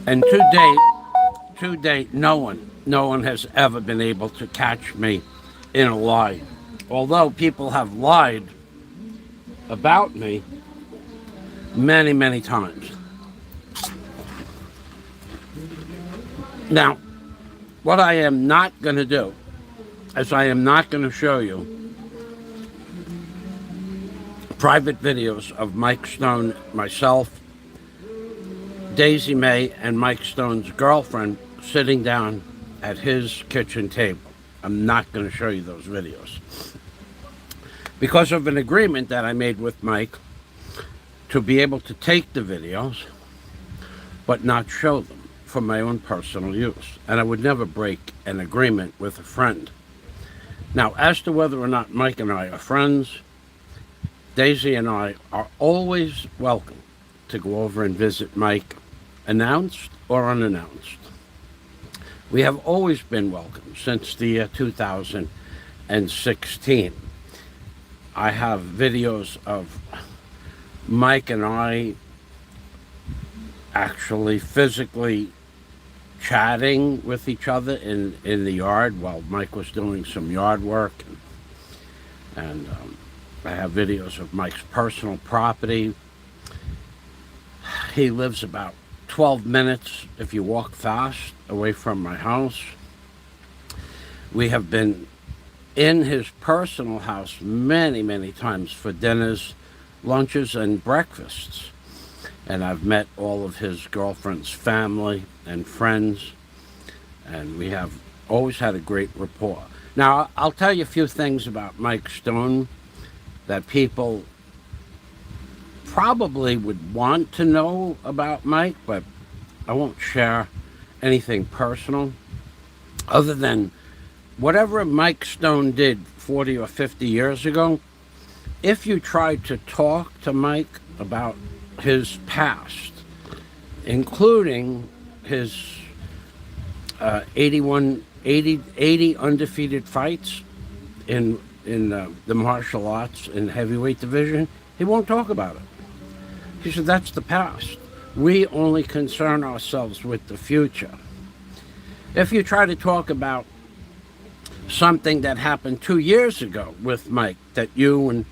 And to date, no one has ever been able to catch me in a lie. Although people have lied about me many, many times. Now, what I am not going to do is I am not going to show you private videos of Mike Stone, myself, Daisy May, and Mike Stone's girlfriend sitting down at his kitchen table. I'm not going to show you those videos because of an agreement that I made with Mike to be able to take the videos but not show them for my own personal use. And I would never break an agreement with a friend. Now, as to whether or not Mike and I are friends, Daisy and I are always welcome to go over and visit Mike, announced or unannounced. We have always been welcome since the year 2016. I have videos of Mike and I actually physically chatting with each other in the yard while Mike was doing some yard work. And I have videos of Mike's personal property. He lives about 12 minutes if you walk fast away from my house. We have been in his personal house many, many times for dinners, lunches, and breakfasts. And I've met all of his girlfriend's family and friends, and we have always had a great rapport. Now, I'll tell you a few things about Mike Stone that people probably would want to know about Mike, but I won't share anything personal other than whatever Mike Stone did 40 or 50 years ago. If you tried to talk to Mike about his past, including his 80 undefeated fights in the martial arts in heavyweight division, he won't talk about it. He said, that's the past. We only concern ourselves with the future. If you try to talk about something that happened 2 years ago with Mike, that you and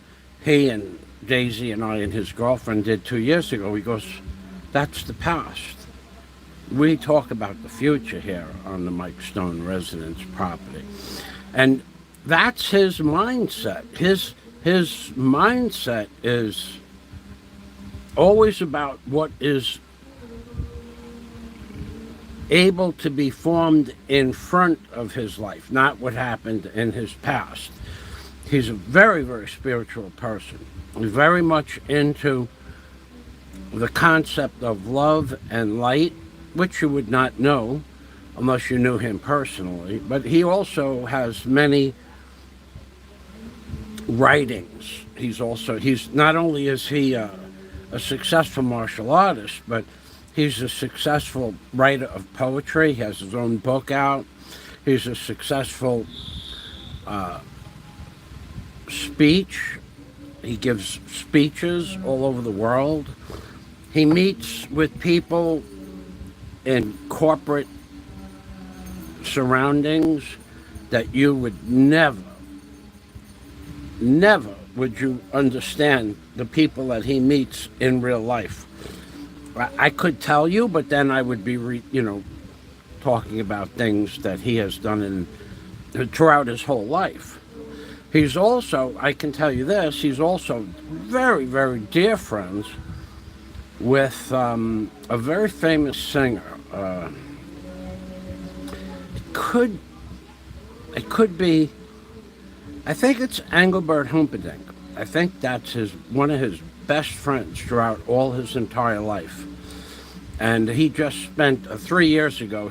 he and Daisy and I and his girlfriend did 2 years ago, he goes, that's the past. We talk about the future here on the Mike Stone residence property. And that's his mindset. His mindset is always about what is able to be formed in front of his life, not what happened in his past. He's a very, very spiritual person. He's very much into the concept of love and light, which you would not know unless you knew him personally. But he also has many writings. He's not only is he a successful martial artist, but he's a successful writer of poetry. He has his own book out. He's a successful speech. He gives speeches all over the world. He meets with people in corporate surroundings that you would never would you understand the people that he meets in real life. I could tell you, but then I would be, talking about things that he has done throughout his whole life. He's also, I can tell you this, he's also very, very dear friends with a very famous singer. It could be, I think it's Engelbert Humperdinck. I think that's one of his best friends throughout all his entire life. And he just spent 3 years ago,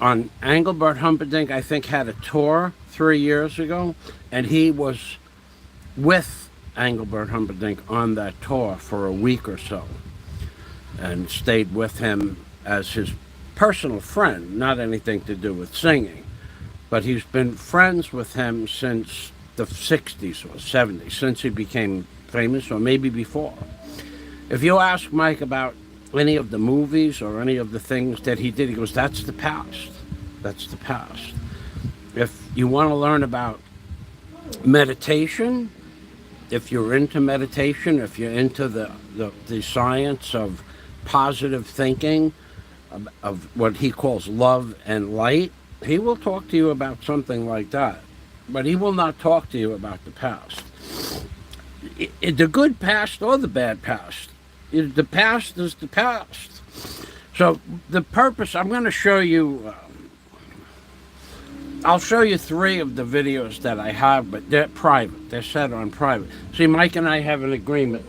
on Engelbert Humperdinck, I think, had a tour 3 years ago, and he was with Engelbert Humperdinck on that tour for a week or so and stayed with him as his personal friend, not anything to do with singing. But he's been friends with him since the 60s or 70s, since he became famous, or maybe before. If you ask Mike about any of the movies or any of the things that he did. He goes, that's the past. That's the past. If you want to learn about meditation, if you're into meditation, if you're into the science of positive thinking, of what he calls love and light, he will talk to you about something like that. But he will not talk to you about the past. The good past or the bad past. The past is the past. So the purpose, I'm going to show you, I'll show you 3 of the videos that I have, but they're private. They're set on private. See, Mike and I have an agreement.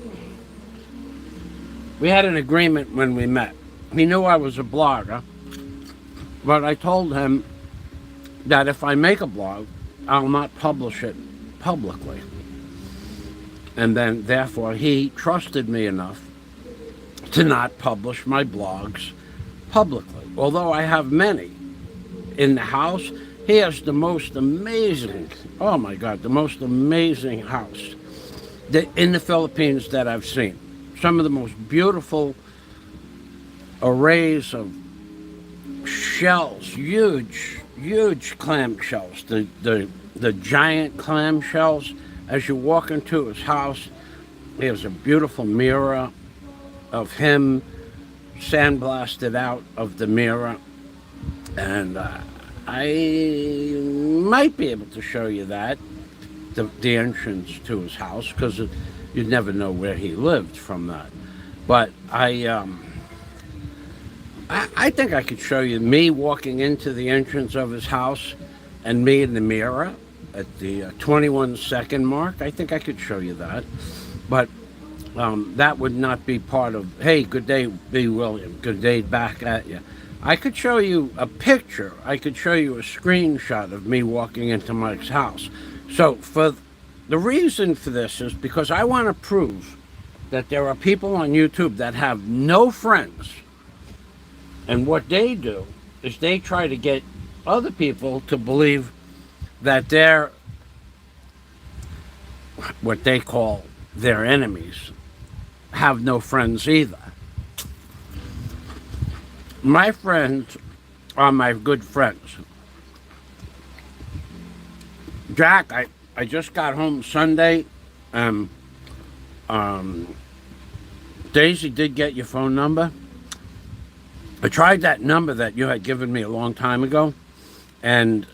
We had an agreement when we met. He knew I was a blogger, but I told him that if I make a blog, I'll not publish it publicly. And then, therefore, he trusted me enough to not publish my blogs publicly. Although I have many in the house, he has the most amazing, oh my God, the most amazing house in the Philippines that I've seen. Some of the most beautiful arrays of shells, huge clam shells, the giant clam shells. As you walk into his house, there's a beautiful mirror of him sandblasted out of the mirror, and I might be able to show you that, the entrance to his house, because you'd never know where he lived from that. But I think I could show you me walking into the entrance of his house and me in the mirror at the 21-second mark. I think I could show you that. But that would not be part of, hey, good day, B. William. Good day back at you. I could show you a picture. I could show you a screenshot of me walking into Mike's house. So the reason for this is because I want to prove that there are people on YouTube that have no friends. And what they do is they try to get other people to believe that they're what they call their enemies, have no friends either. My friends are my good friends. Jack, I just got home Sunday. Daisy did get your phone number. I tried that number that you had given me a long time ago, and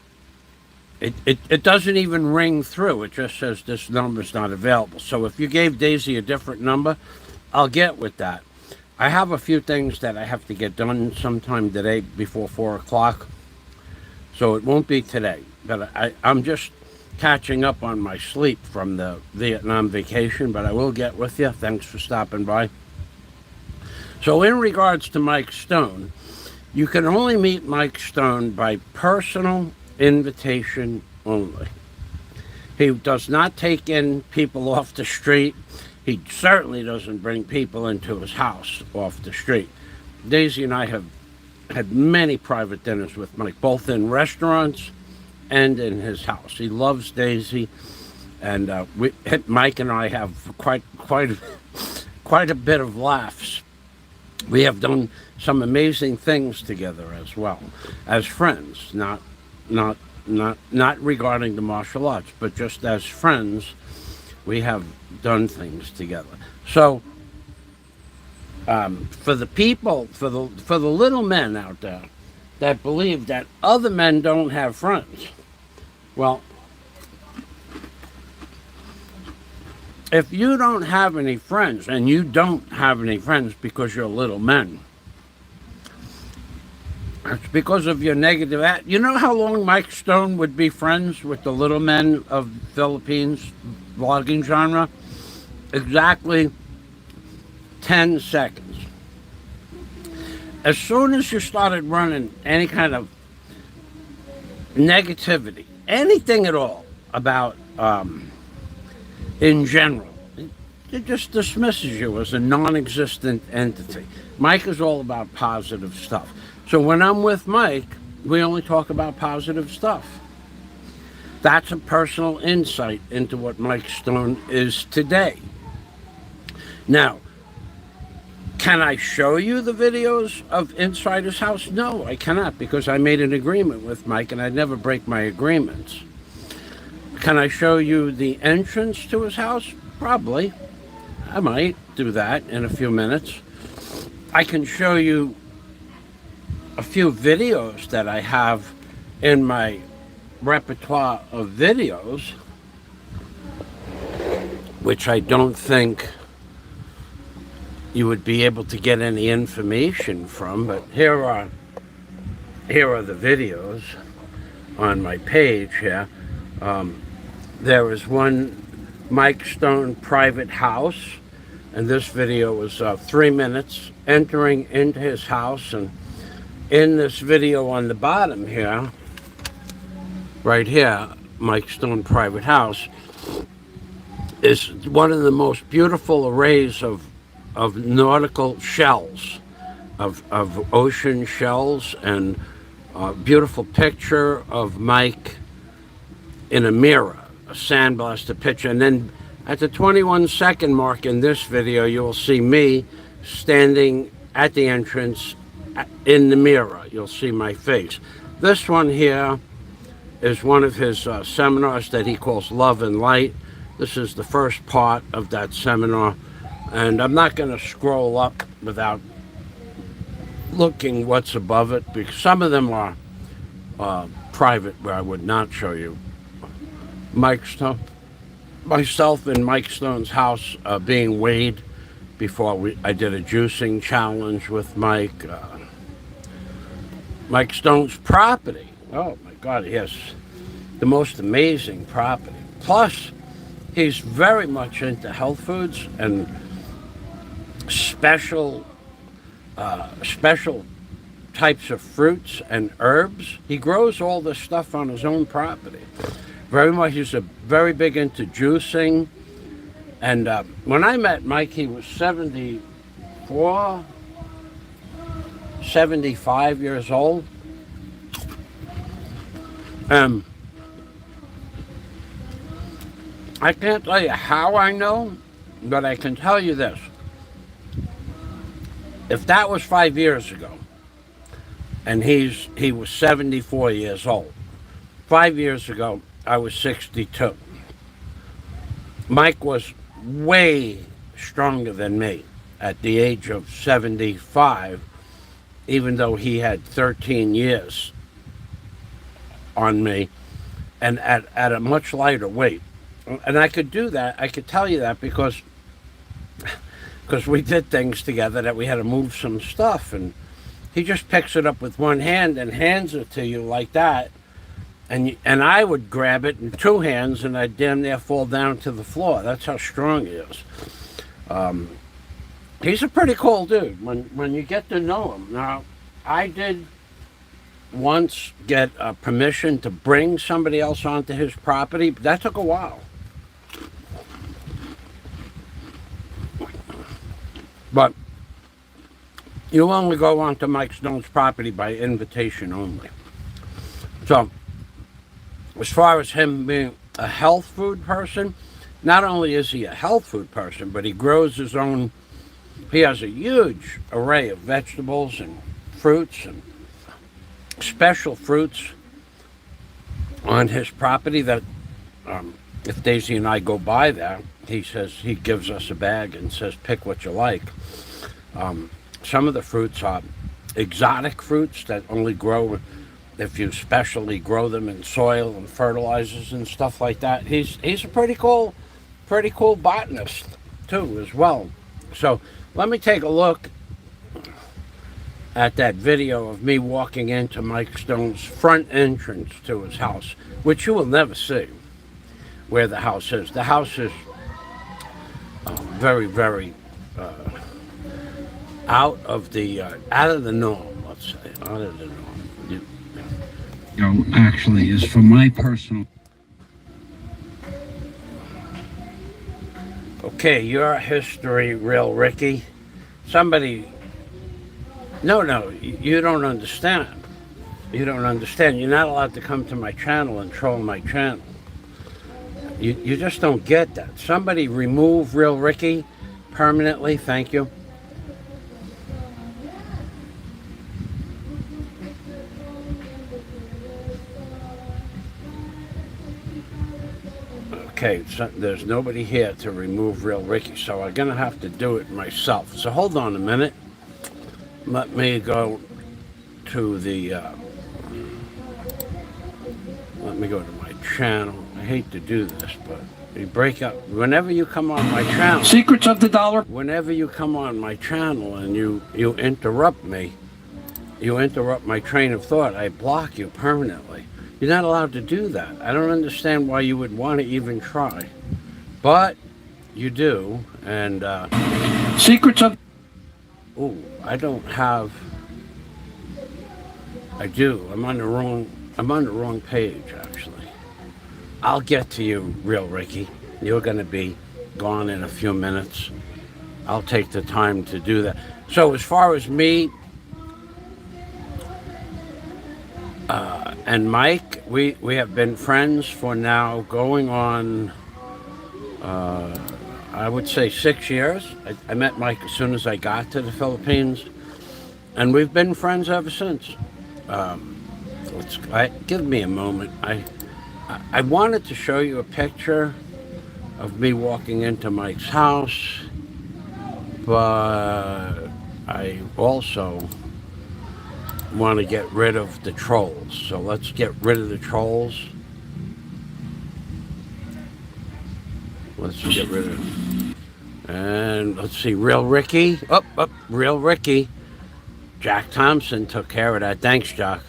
it doesn't even ring through. It just says this number's not available. So if you gave Daisy a different number, I'll get with that. I have a few things that I have to get done sometime today before 4 o'clock, so it won't be today. But I'm just catching up on my sleep from the Vietnam vacation, but I will get with you. Thanks for stopping by. So in regards to Mike Stone, you can only meet Mike Stone by personal invitation only. He does not take in people off the street. He certainly doesn't bring people into his house off the street. Daisy and I have had many private dinners with Mike, both in restaurants and in his house. He loves Daisy, and Mike and I have quite a bit of laughs. We have done some amazing things together as well, as friends, not regarding the martial arts, but just as friends. We have done things together. So, for the people, for the little men out there that believe that other men don't have friends, well, if you don't have any friends, and you don't have any friends because you're little men, it's because of your negative attitude. You know how long Mike Stone would be friends with the little men of Philippines vlogging genre? Exactly 10 seconds. As soon as you started running any kind of negativity, anything at all about in general, it just dismisses you as a non-existent entity. Mike is all about positive stuff. So when I'm with Mike, we only talk about positive stuff. That's a personal insight into what Mike Stone is today. Now, Can I show you the videos of inside his house? No, I cannot, because I made an agreement with Mike, and I never break my agreements. Can I show you the entrance to his house? Probably. I might do that in a few minutes. I can show you a few videos that I have in my repertoire of videos, which I don't think you would be able to get any information from, but here are the videos on my page here. There is one Mike Stone private house, and this video was 3 minutes entering into his house. And in this video on the bottom here, right here, Mike Stone private house, is one of the most beautiful arrays of nautical shells, of ocean shells, and a beautiful picture of Mike in a mirror, a sandblasted picture. And then at the 21-second mark in this video, you'll see me standing at the entrance in the mirror. You'll see my face. This one here is one of his seminars that he calls Love and Light. This is the first part of that seminar. And I'm not going to scroll up without looking what's above it, because some of them are private, where I would not show you. Mike Stone, myself in Mike Stone's house being weighed before I did a juicing challenge with Mike. Mike Stone's property. Oh my God, he has the most amazing property. Plus, he's very much into health foods and special types of fruits and herbs. He grows all this stuff on his own property. He's very big into juicing. And when I met Mike, he was 74, 75 years old. I can't tell you how I know, but I can tell you this. If that was 5 years ago, and he was 74 years old, 5 years ago, I was 62. Mike was way stronger than me at the age of 75, even though he had 13 years on me, and at a much lighter weight. And I could do that, I could tell you that because we did things together that we had to move some stuff, and he just picks it up with one hand and hands it to you like that. And I would grab it in two hands, and I'd damn near fall down to the floor. That's how strong he is. He's a pretty cool dude when you get to know him. Now, I did once get permission to bring somebody else onto his property, but that took a while. But you only go onto Mike Stone's property by invitation only. So, as far as him being a health food person, not only is he a health food person, but he grows his own. He has a huge array of vegetables and fruits and special fruits on his property that if Daisy and I go by there, he gives us a bag and says, pick what you like. Some of the fruits are exotic fruits that only grow if you specially grow them in soil and fertilizers and stuff like that. He's a pretty cool botanist too as well. So let me take a look at that video of me walking into Mike Stone's front entrance to his house, which you will never see where the house is. The house is very, very out of the norm, let's say, out of the norm. Actually is from my personal. Okay, your history, Real Ricky. Somebody. No, you don't understand. You don't understand. You're not allowed to come to my channel and troll my channel. You just don't get that. Somebody remove Real Ricky permanently, thank you. Okay, so there's nobody here to remove Real Ricky, so I'm gonna have to do it myself. So hold on a minute. Let me go to the. Let me go to my channel. I hate to do this, but you break up whenever you come on my channel. Secrets of the Dollar. Whenever you come on my channel and you interrupt me, you interrupt my train of thought, I block you permanently. You're not allowed to do that. I don't understand why you would want to even try, but you do. And Secrets of. oh, I don't have. I do. I'm on the wrong page, actually. I'll get to you, Real Ricky. You're going to be gone in a few minutes. I'll take the time to do that. So as far as me and Mike, we have been friends for now going on, I would say 6 years. I met Mike as soon as I got to the Philippines, and we've been friends ever since. Give me a moment. I wanted to show you a picture of me walking into Mike's house, but I also want to get rid of the trolls. So let's get rid of the trolls. Let's get rid of them. And let's see, Real Ricky. Real Ricky. Jack Thompson took care of that. Thanks, Jack.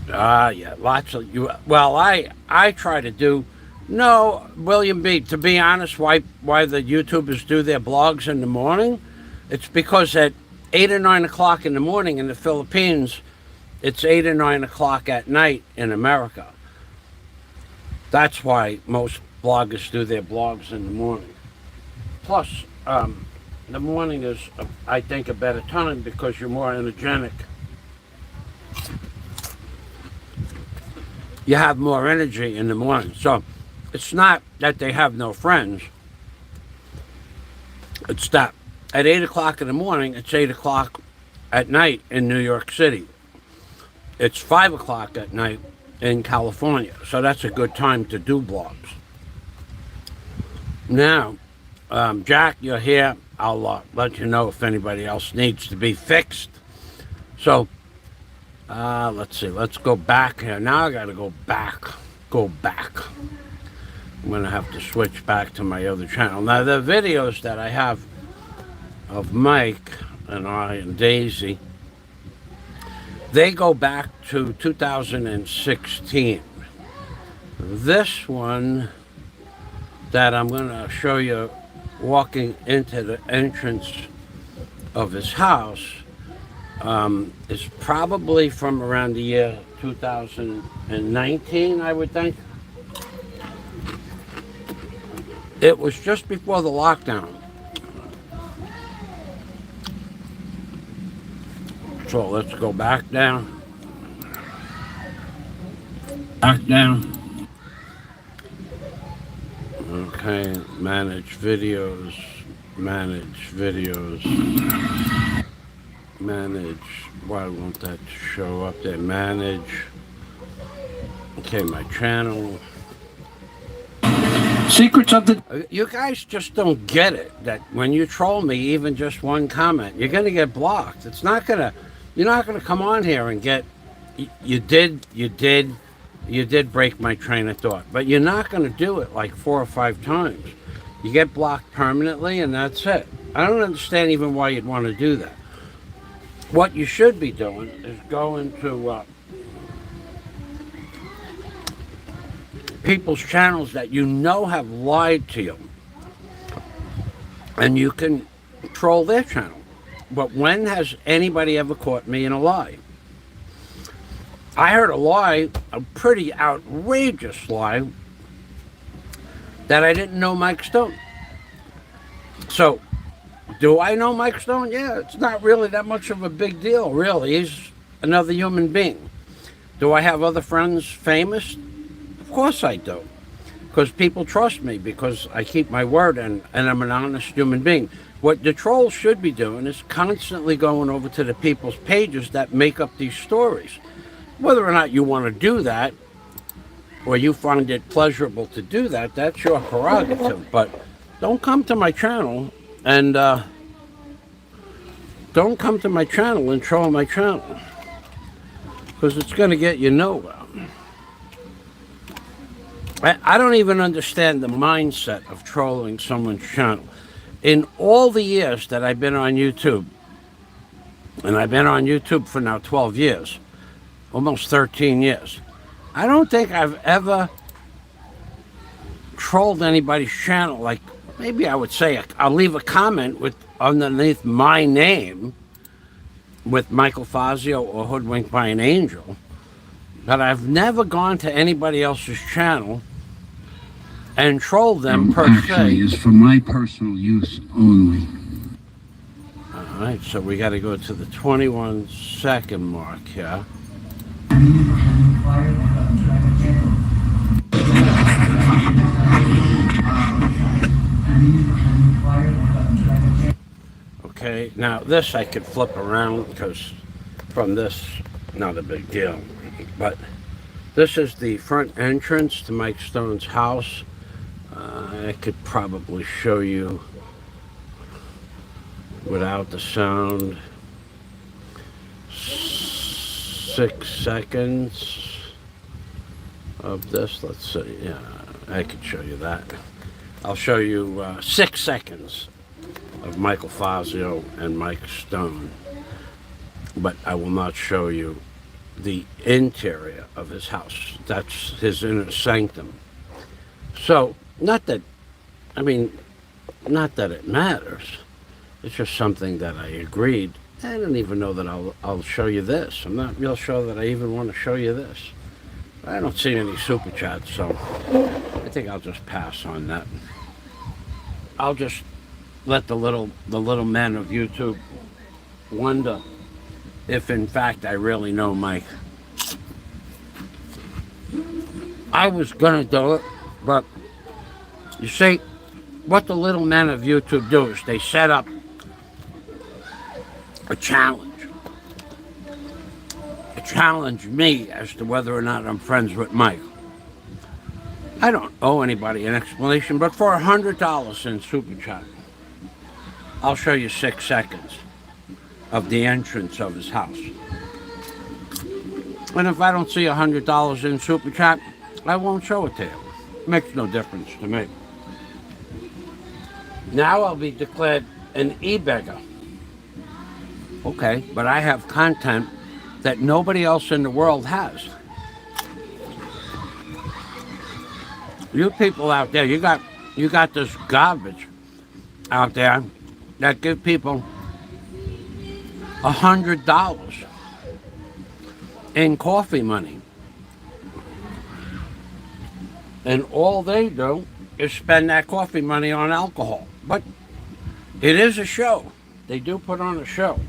Yeah, lots of you. Well, I try to do. No, William B. To be honest, why the YouTubers do their blogs in the morning? It's because at 8 or 9 o'clock in the morning in the Philippines, it's 8 or 9 o'clock at night in America. That's why most bloggers do their blogs in the morning. Plus, the morning is, I think, a better time because you're more energetic. You have more energy in the morning. So it's not that they have no friends. It's that at 8 o'clock in the morning, it's 8 o'clock at night in New York City. It's 5 o'clock at night in California. So that's a good time to do blogs. Now, Jack, you're here. I'll let you know if anybody else needs to be fixed. So, let's see. Let's go back here. Now I got to go back. I'm going to have to switch back to my other channel. Now, the videos that I have of Mike and I and Daisy, they go back to 2016. This one that I'm going to show you walking into the entrance of his house is probably from around the year 2019, I would think. It was just before the lockdown. So let's go back down. Okay, manage videos. Why won't that show up there? Manage. Okay, my channel. Secrets of the. You guys just don't get it that when you troll me, even just one comment, you're gonna get blocked. It's not gonna. You're not gonna come on here and get. You did break my train of thought, but you're not gonna do it like 4 or 5 times. You get blocked permanently, and that's it. I don't understand even why you'd want to do that. What you should be doing is going to people's channels that you know have lied to you, and you can troll their channel. But when has anybody ever caught me in a lie? I heard a lie, a pretty outrageous lie, that I didn't know Mike Stone. So, do I know Mike Stone? Yeah, it's not really that much of a big deal, really. He's another human being. Do I have other friends famous? Of course I do. Because people trust me, because I keep my word and I'm an honest human being. What the trolls should be doing is constantly going over to the people's pages that make up these stories. Whether or not you want to do that, or you find it pleasurable to do that, that's your prerogative. But don't come to my channel and troll my channel, because it's going to get you nowhere. I don't even understand the mindset of trolling someone's channel. In all the years that I've been on YouTube, and I've been on YouTube for now 12 years, almost 13 years, I don't think I've ever trolled anybody's channel. Like, maybe I would say I'll leave a comment with underneath my name with Michael Fazio or Hoodwinked by an Angel, but I've never gone to anybody else's channel and trolled them per actually se. Is for my personal use only. All right, so we got to go to the 21-second mark here. Okay, now this I could flip around because from this, not a big deal. But this is the front entrance to Mike Stone's house. I could probably show you without the sound. 6 seconds of this. Let's see. Yeah, I could show you that. I'll show you 6 seconds of Michael Fazio and Mike Stone, but I will not show you the interior of his house. That's his inner sanctum. So, not that it matters. It's just something that I agreed. I don't even know that I'll show you this. I'm not real sure that I even want to show you this. I don't see any super chats, so I think I'll just pass on that. I'll just let the little men of YouTube wonder if in fact I really know Mike. I was gonna do it, but you see, what the little men of YouTube do is they set up a challenge. Challenge me as to whether or not I'm friends with Mike. I don't owe anybody an explanation, but for $100 in Super Chat, I'll show you 6 seconds of the entrance of his house. And if I don't see $100 in Super Chat, I won't show it to you. Makes no difference to me. Now I'll be declared an e-beggar. Okay, but I have content that nobody else in the world has. You people out there, you got this garbage out there that give people $100 in coffee money. And all they do is spend that coffee money on alcohol. But it is a show. They do put on a show.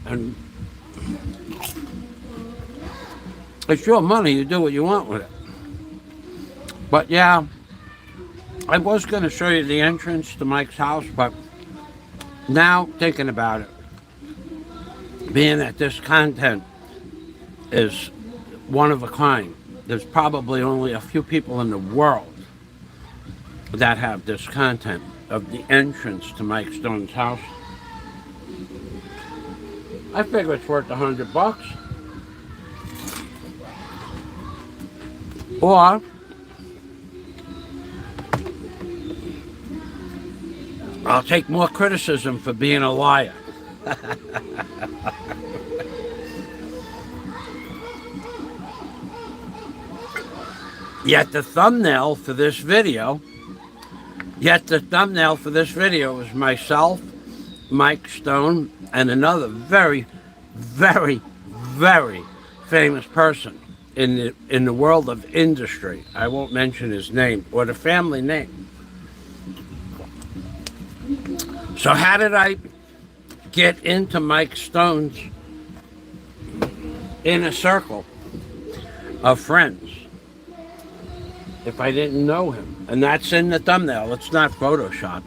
And it's your money, you do what you want with it. But yeah, I was going to show you the entrance to Mike's house, but now thinking about it, being that this content is one of a kind, there's probably only a few people in the world that have this content of the entrance to Mike Stone's house. I figure it's worth $100. Or I'll take more criticism for being a liar. Yet the thumbnail for this video is myself, Mike Stone, and another very, very, very famous person in the world of industry. I won't mention his name or the family name. So how did I get into Mike Stone's inner circle of friends if I didn't know him? And that's in the thumbnail. It's not Photoshopped.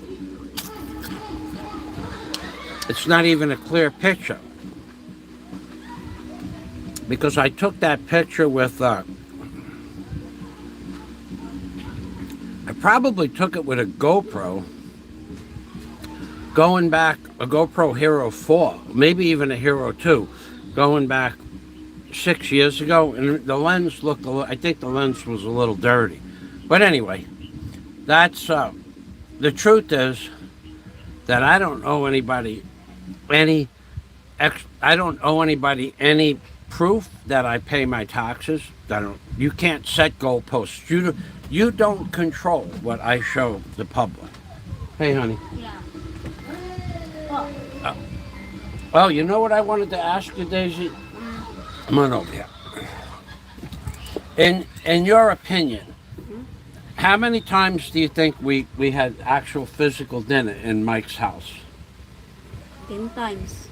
It's not even a clear picture, because I took that picture with probably took it with a GoPro, going back, a GoPro Hero 4, maybe even a Hero 2, going back 6 years ago, and the lens looked, I think the lens was a little dirty. But anyway, that's, the truth is that I don't owe anybody any proof that I pay my taxes. You can't set goalposts. You don't control what I show the public. Hey, honey. Yeah. Well, you know what I wanted to ask you, Daisy? Come on over here. In your opinion, how many times do you think we had actual physical dinner in Mike's house? 10 times,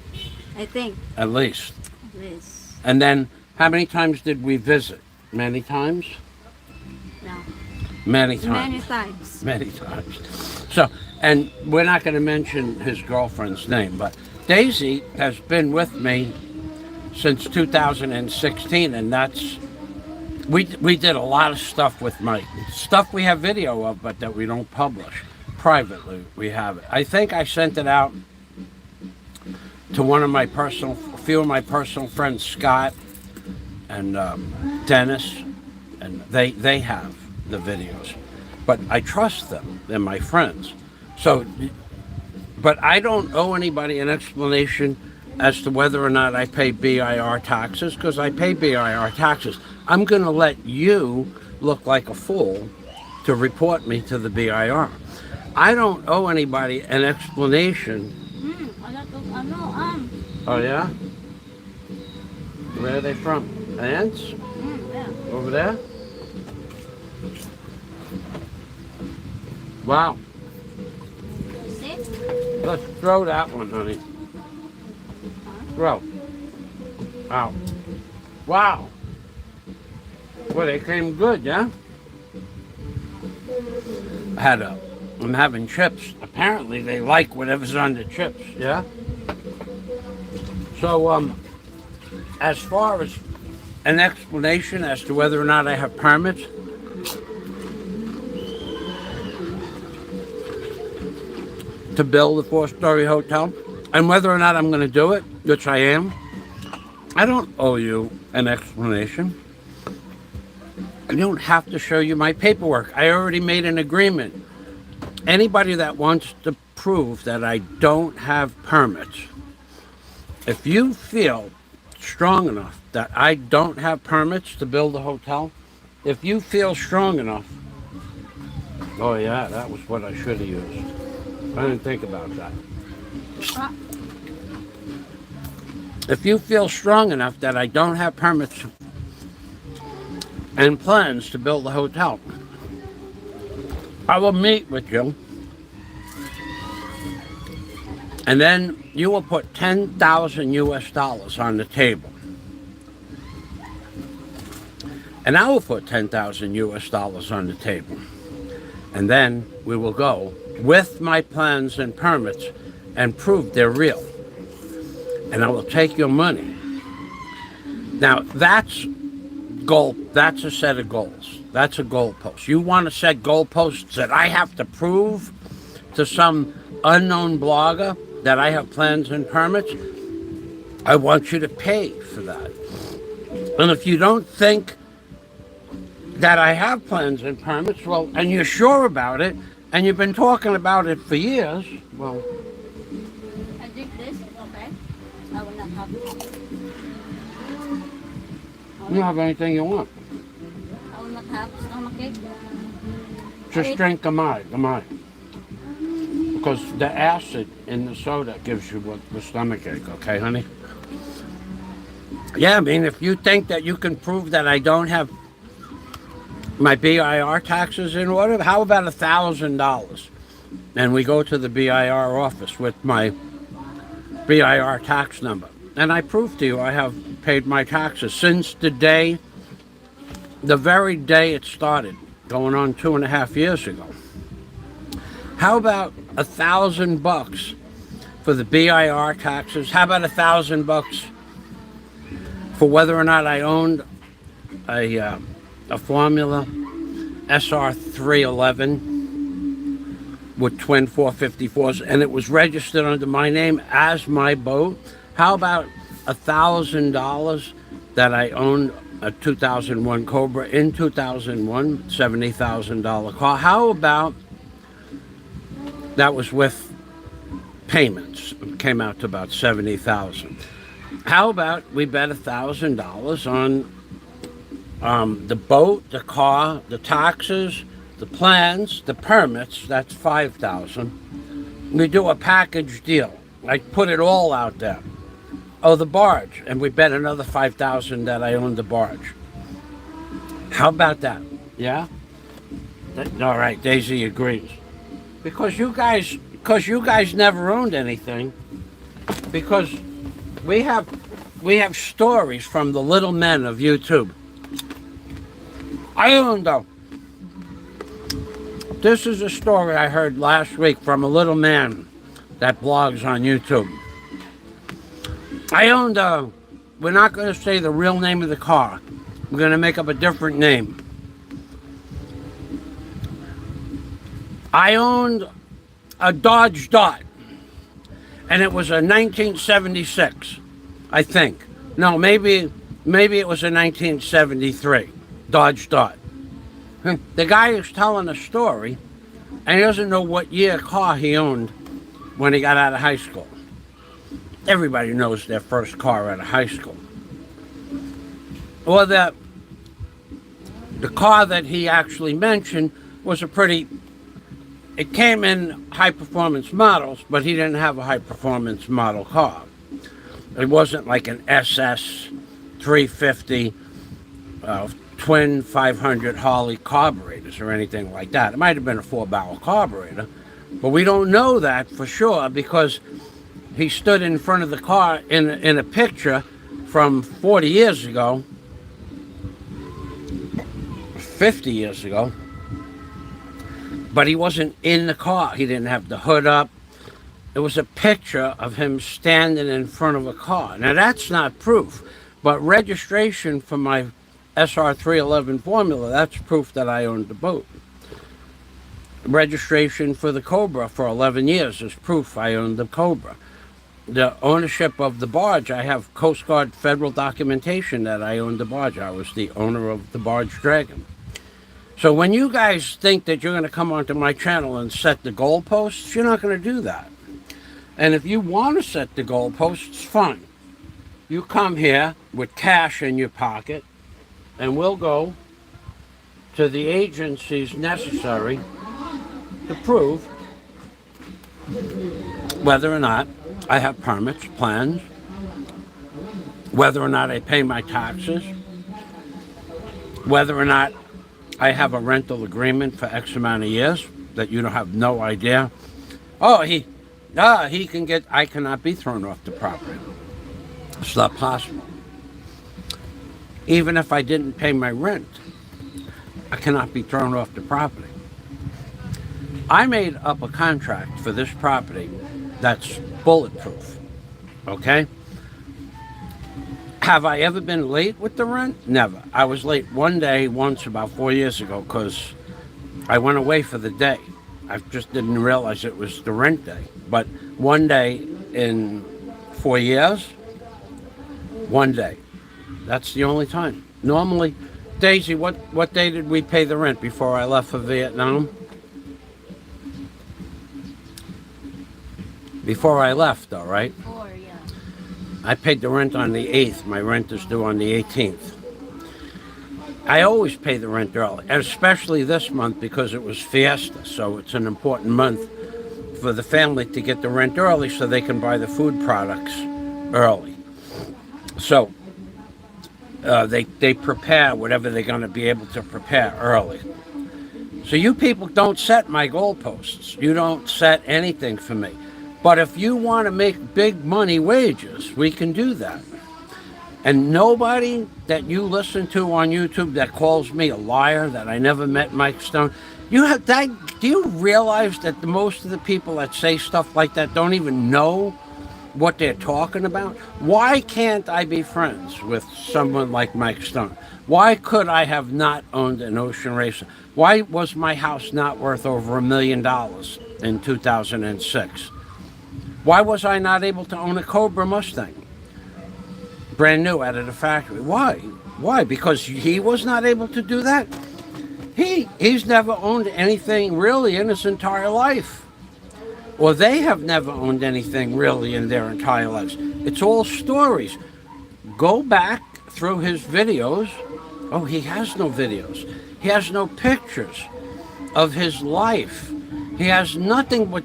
I think. At least. Yes. And then how many times did we visit? Many times? No. Many times. Many times. Many times. So, and we're not going to mention his girlfriend's name, but Daisy has been with me since 2016, and that's, we did a lot of stuff with Mike. Stuff we have video of, but that we don't publish. Privately, we have it. I think I sent it out to a few of my personal friends, Scott and Dennis, and they have the videos. But I trust them. They're my friends. So, but I don't owe anybody an explanation as to whether or not I pay BIR taxes, because I pay BIR taxes. I'm going to let you look like a fool to report me to the BIR. I don't owe anybody an explanation. Oh, yeah? Where are they from? Ants? Yeah. Over there? Wow. See? Let's throw that one, honey. Throw. Out. Wow. Well, they came good, yeah? I'm having chips. Apparently, they like whatever's on the chips, yeah? So, as far as an explanation as to whether or not I have permits, to build a 4-story hotel, and whether or not I'm going to do it, which I am, I don't owe you an explanation. I don't have to show you my paperwork. I already made an agreement. Anybody that wants to prove that I don't have permits, if you feel strong enough that I don't have permits to build a hotel, if you feel strong enough, oh yeah, that was what I should have used. I didn't think about that. If you feel strong enough that I don't have permits and plans to build a hotel, I will meet with you, and then you will put 10,000 US dollars on the table. And I will put 10,000 US dollars on the table. And then we will go with my plans and permits and prove they're real. And I will take your money. Now, that's a set of goals. That's a goalpost. You want to set goalposts that I have to prove to some unknown blogger that I have plans and permits? I want you to pay for that. And if you don't think that I have plans and permits, well, and you're sure about it, and you've been talking about it for years, well... I drink this, okay? I will not have it. You don't have anything you want. I will not have stomachache. Just drink a Mai. Because the acid in the soda gives you the stomachache, okay, honey? Yeah, I mean, if you think that you can prove that I don't have my BIR taxes in order, how about $1,000? And we go to the BIR office with my BIR tax number. And I prove to you I have paid my taxes since the very day it started, going on 2.5 years ago. How about $1,000 for the BIR taxes? How about $1,000 for whether or not I owned a Formula SR311 with twin 454s, and it was registered under my name as my boat. How about $1,000 that I owned a 2001 Cobra in 2001, $70,000 car? How about that was with payments? It came out to about $70,000. How about we bet $1,000 on the boat, the car, the taxes, the plans, the permits? That's $5,000. We do a package deal. I put it all out there. Oh, the barge, and we bet another $5,000 that I own the barge. How about that? Yeah. All right, Daisy agrees. Because you guys never owned anything. Because we have stories from the little men of YouTube. I owned a. This is a story I heard last week from a little man that blogs on YouTube. I owned a. We're not going to say the real name of the car. We're going to make up a different name. I owned a Dodge Dot, and it was a 1976, I think. No, maybe it was a 1973 Dodge Dot. The guy is telling a story, and he doesn't know what year car he owned when he got out of high school. Everybody knows their first car out of high school. Well, the car that he actually mentioned was it came in high-performance models, but he didn't have a high-performance model car. It wasn't like an SS 350 twin 500 Harley carburetors or anything like that. It might have been a 4-barrel carburetor, but we don't know that for sure because he stood in front of the car in a picture from 40 years ago, 50 years ago, but he wasn't in the car. He didn't have the hood up. It was a picture of him standing in front of a car. Now, that's not proof, but registration for my SR311 Formula, that's proof that I owned the boat. Registration for the Cobra for 11 years is proof I owned the Cobra. The ownership of the barge, I have Coast Guard federal documentation that I owned the barge. I was the owner of the barge Dragon. So when you guys think that you're going to come onto my channel and set the goalposts, you're not going to do that. And if you want to set the goalposts, fine. You come here with cash in your pocket, and we'll go to the agencies necessary to prove whether or not I have permits, plans, whether or not I pay my taxes, whether or not I have a rental agreement for X amount of years that you don't have no idea. Oh, he can get, I cannot be thrown off the property. It's not possible. Even if I didn't pay my rent, I cannot be thrown off the property. I made up a contract for this property that's bulletproof, okay? Have I ever been late with the rent? Never. I was late one day once about 4 years ago because I went away for the day. I just didn't realize it was the rent day. But one day in 4 years, one day. That's the only time. Normally, Daisy, what day did we pay the rent before I left for Vietnam? Before I left, all right? 4, yeah. I paid the rent on the 8th. My rent is due on the 18th. I always pay the rent early, and especially this month because it was Fiesta, so it's an important month for the family to get the rent early so they can buy the food products early. So they prepare whatever they're going to be able to prepare early. So you people don't set my goalposts. You don't set anything for me. But if you want to make big money wages, we can do that. And nobody that you listen to on YouTube that calls me a liar, that I never met Mike Stone, do you realize that most of the people that say stuff like that don't even know what they're talking about? Why can't I be friends with someone like Mike Stone? Why could I have not owned an ocean racer? Why was my house not worth over $1 million in 2006. Why was I not able to own a Cobra Mustang? Brand new out of the factory. Why? Why? Because he was not able to do that? He's never owned anything really in his entire life. Or they have never owned anything really in their entire lives. It's all stories. Go back through his videos. Oh, he has no videos. He has no pictures of his life. He has nothing but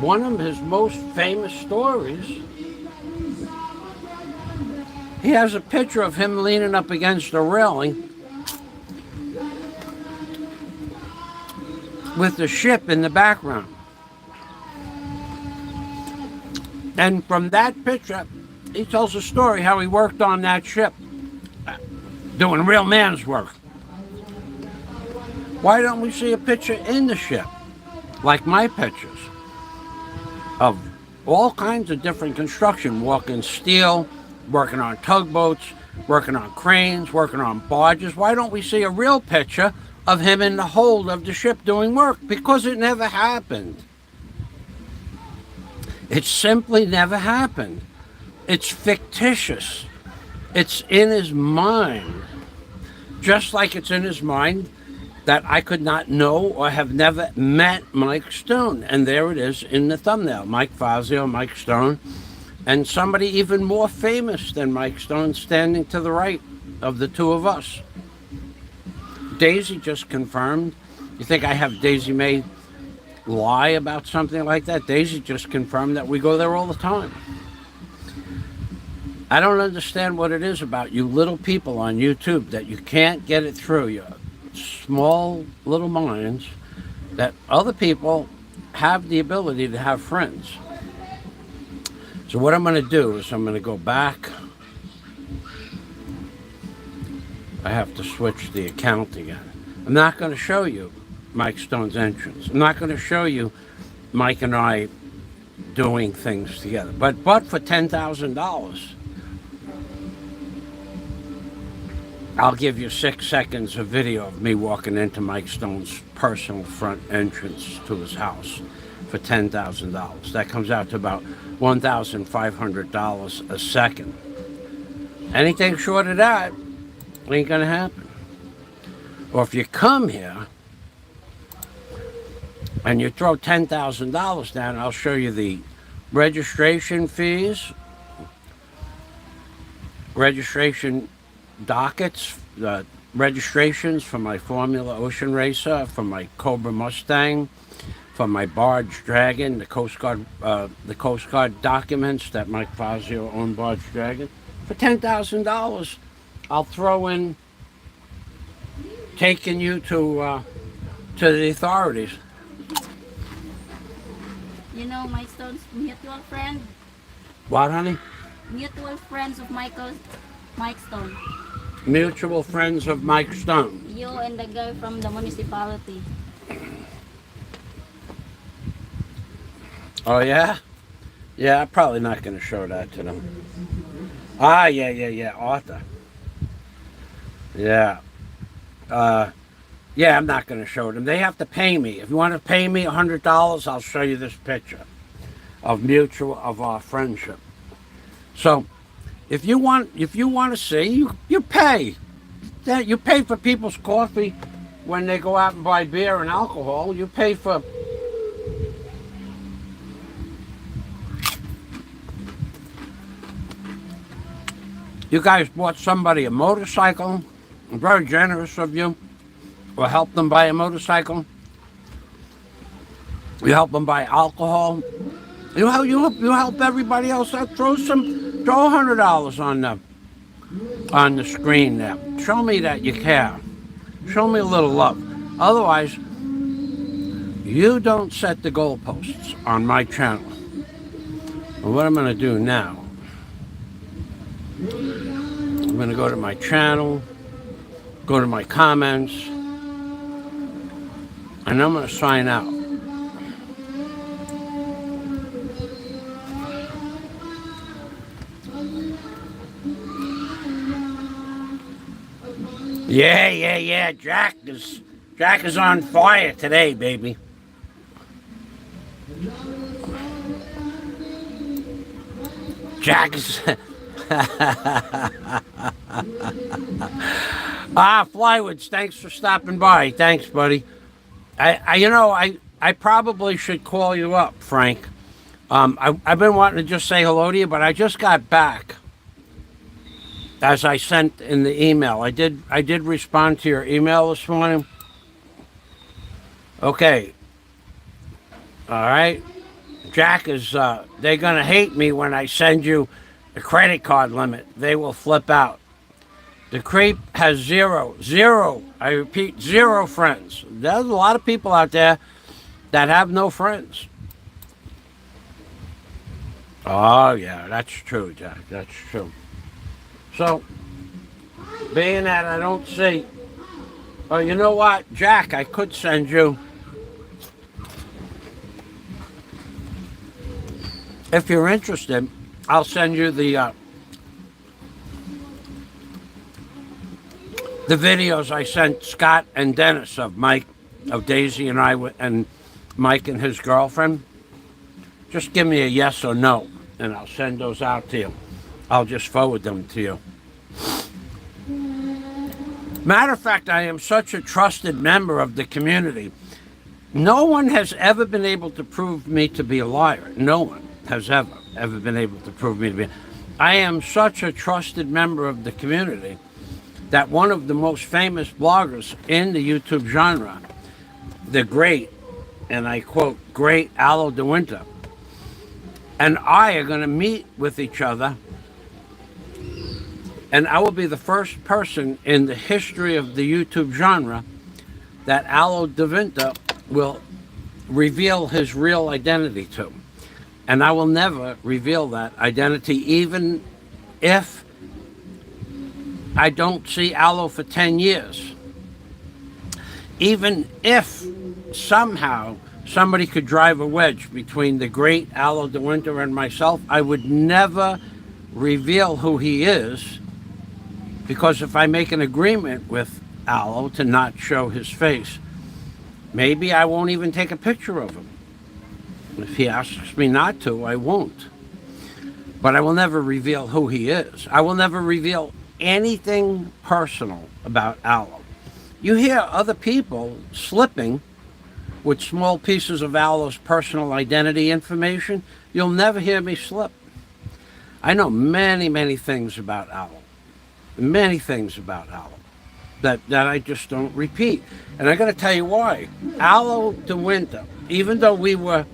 one of his most famous stories. He has a picture of him leaning up against a railing with the ship in the background. And from that picture, he tells a story how he worked on that ship, doing real man's work. Why don't we see a picture in the ship, like my pictures, of all kinds of different construction, walking steel, working on tugboats, working on cranes, working on barges? Why don't we see a real picture of him in the hold of the ship doing work? Because it never happened. It simply never happened. It's fictitious. It's in his mind. Just like it's in his mind that I could not know or have never met Mike Stone. And there it is in the thumbnail. Mike Fazio, Mike Stone, and somebody even more famous than Mike Stone standing to the right of the two of us. Daisy just confirmed. You think I have Daisy May lie about something like that? Daisy just confirmed that we go there all the time. I don't understand what it is about you little people on YouTube that you can't get it through your small little minds that other people have the ability to have friends. So what I'm going to do is I'm going to go back. I have to switch the account again. I'm not going to show you Mike Stone's entrance. I'm not going to show you Mike and I doing things together. But for $10,000, I'll give you 6 seconds of video of me walking into Mike Stone's personal front entrance to his house for $10,000. That comes out to about $1,500 a second. Anything short of that ain't gonna happen. Or if you come here and you throw $10,000 down, I'll show you the registration fees, registration dockets, the registrations for my Formula Ocean Racer, for my Cobra Mustang, for my Barge Dragon, the Coast Guard documents that Mike Fazio owned Barge Dragon. For $10,000, I'll throw in taking you to the authorities. You know Mike Stone's mutual friend? What, honey? Mutual friends of Mike Stone. Mutual friends of Mike Stone. You and the guy from the municipality. Oh, yeah? Yeah, I'm probably not going to show that to them. Ah, yeah, Arthur. Yeah. Yeah, I'm not going to show them. They have to pay me. If you want to pay me $100, I'll show you this picture of our friendship. So, if you want to see, you pay. You pay for people's coffee when they go out and buy beer and alcohol. You pay for. You guys bought somebody a motorcycle. Very generous of you. Or help them buy a motorcycle. You help them buy alcohol. You help everybody else out. Throw $100 on the screen there. Show me that you care. Show me a little love. Otherwise, you don't set the goalposts on my channel. And what I'm going to do now, I'm going to go to my channel, go to my comments, and I'm going to sign out. Yeah. Jack Jack is on fire today, baby. Jack is... Flywoods, thanks for stopping by. Thanks, buddy. I probably should call you up, Frank. I've been wanting to just say hello to you, but I just got back. As I sent in the email, I did respond to your email this morning. Okay. All right. Jack is, they're going to hate me when I send you a credit card limit. They will flip out. The creep has zero, I repeat, zero friends. There's a lot of people out there that have no friends. Oh, yeah, that's true, Jack. That's true. So, being that I don't see... Oh, you know what, Jack, I could send you... If you're interested, I'll send you the videos I sent Scott and Dennis of Mike, of Daisy and I, and Mike and his girlfriend. Just give me a yes or no, and I'll send those out to you. I'll just forward them to you. Matter of fact, I am such a trusted member of the community. No one has ever been able to prove me to be a liar. No one has ever been able to prove me to be. I am such a trusted member of the community that one of the most famous bloggers in the YouTube genre, the great, and I quote, great Aloe de Winter, and I are going to meet with each other, and I will be the first person in the history of the YouTube genre that Aloe de Winter will reveal his real identity to. And I will never reveal that identity, even if I don't see Aloe for 10 years. Even if somehow somebody could drive a wedge between the great Aloe de Winter and myself, I would never reveal who he is, because if I make an agreement with Aloe to not show his face, maybe I won't even take a picture of him. If he asks me not to, I won't. But I will never reveal who he is. I will never reveal anything personal about Aloe. You hear other people slipping with small pieces of Aloe's personal identity information. You'll never hear me slip. I know many, many things about Aloe. Many things about Aloe that I just don't repeat. And I'm going to tell you why. Aloe de Winter, even though we were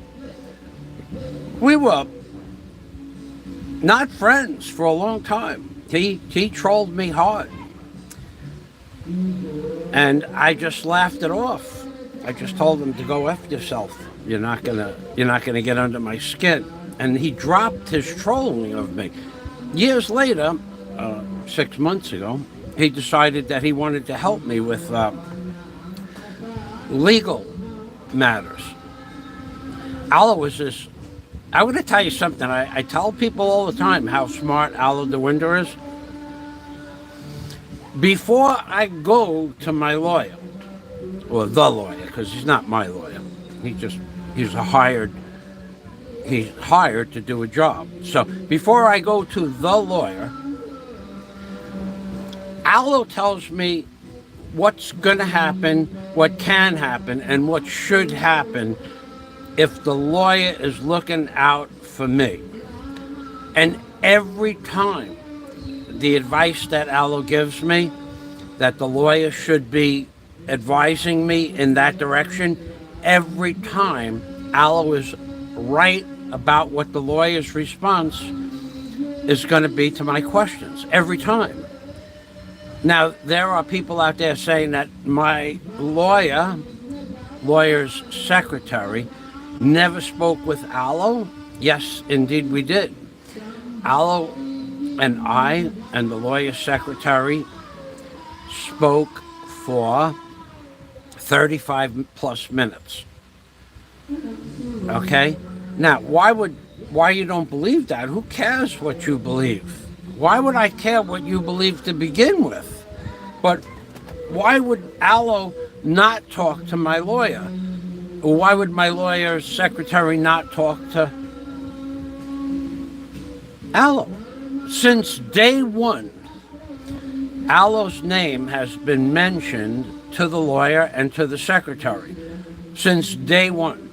not friends for a long time. He trolled me hard. And I just laughed it off. I just told him to go F yourself. You're not gonna get under my skin. And he dropped his trolling of me. Years later, 6 months ago, he decided that he wanted to help me with legal matters. Aloe is this... I'm going to tell you something. I tell people all the time how smart Aloe de Winter is. Before I go to my lawyer, or the lawyer, because he's not my lawyer. He's hired to do a job. So before I go to the lawyer, Aloe tells me what's going to happen, what can happen, and what should happen if the lawyer is looking out for me. And every time the advice that Aloe gives me, that the lawyer should be advising me in that direction, every time Aloe is right about what the lawyer's response is going to be to my questions. Every time. Now, there are people out there saying that my lawyer's secretary, never spoke with Aloe. Yes, indeed we did. Aloe and I and the lawyer's secretary spoke for 35 plus minutes. Okay? Now, why you don't believe that? Who cares what you believe? Why would I care what you believe to begin with? But why would Aloe not talk to my lawyer? Why would my lawyer's secretary not talk to Allo? Since day one, Allo's name has been mentioned to the lawyer and to the secretary. Since day one.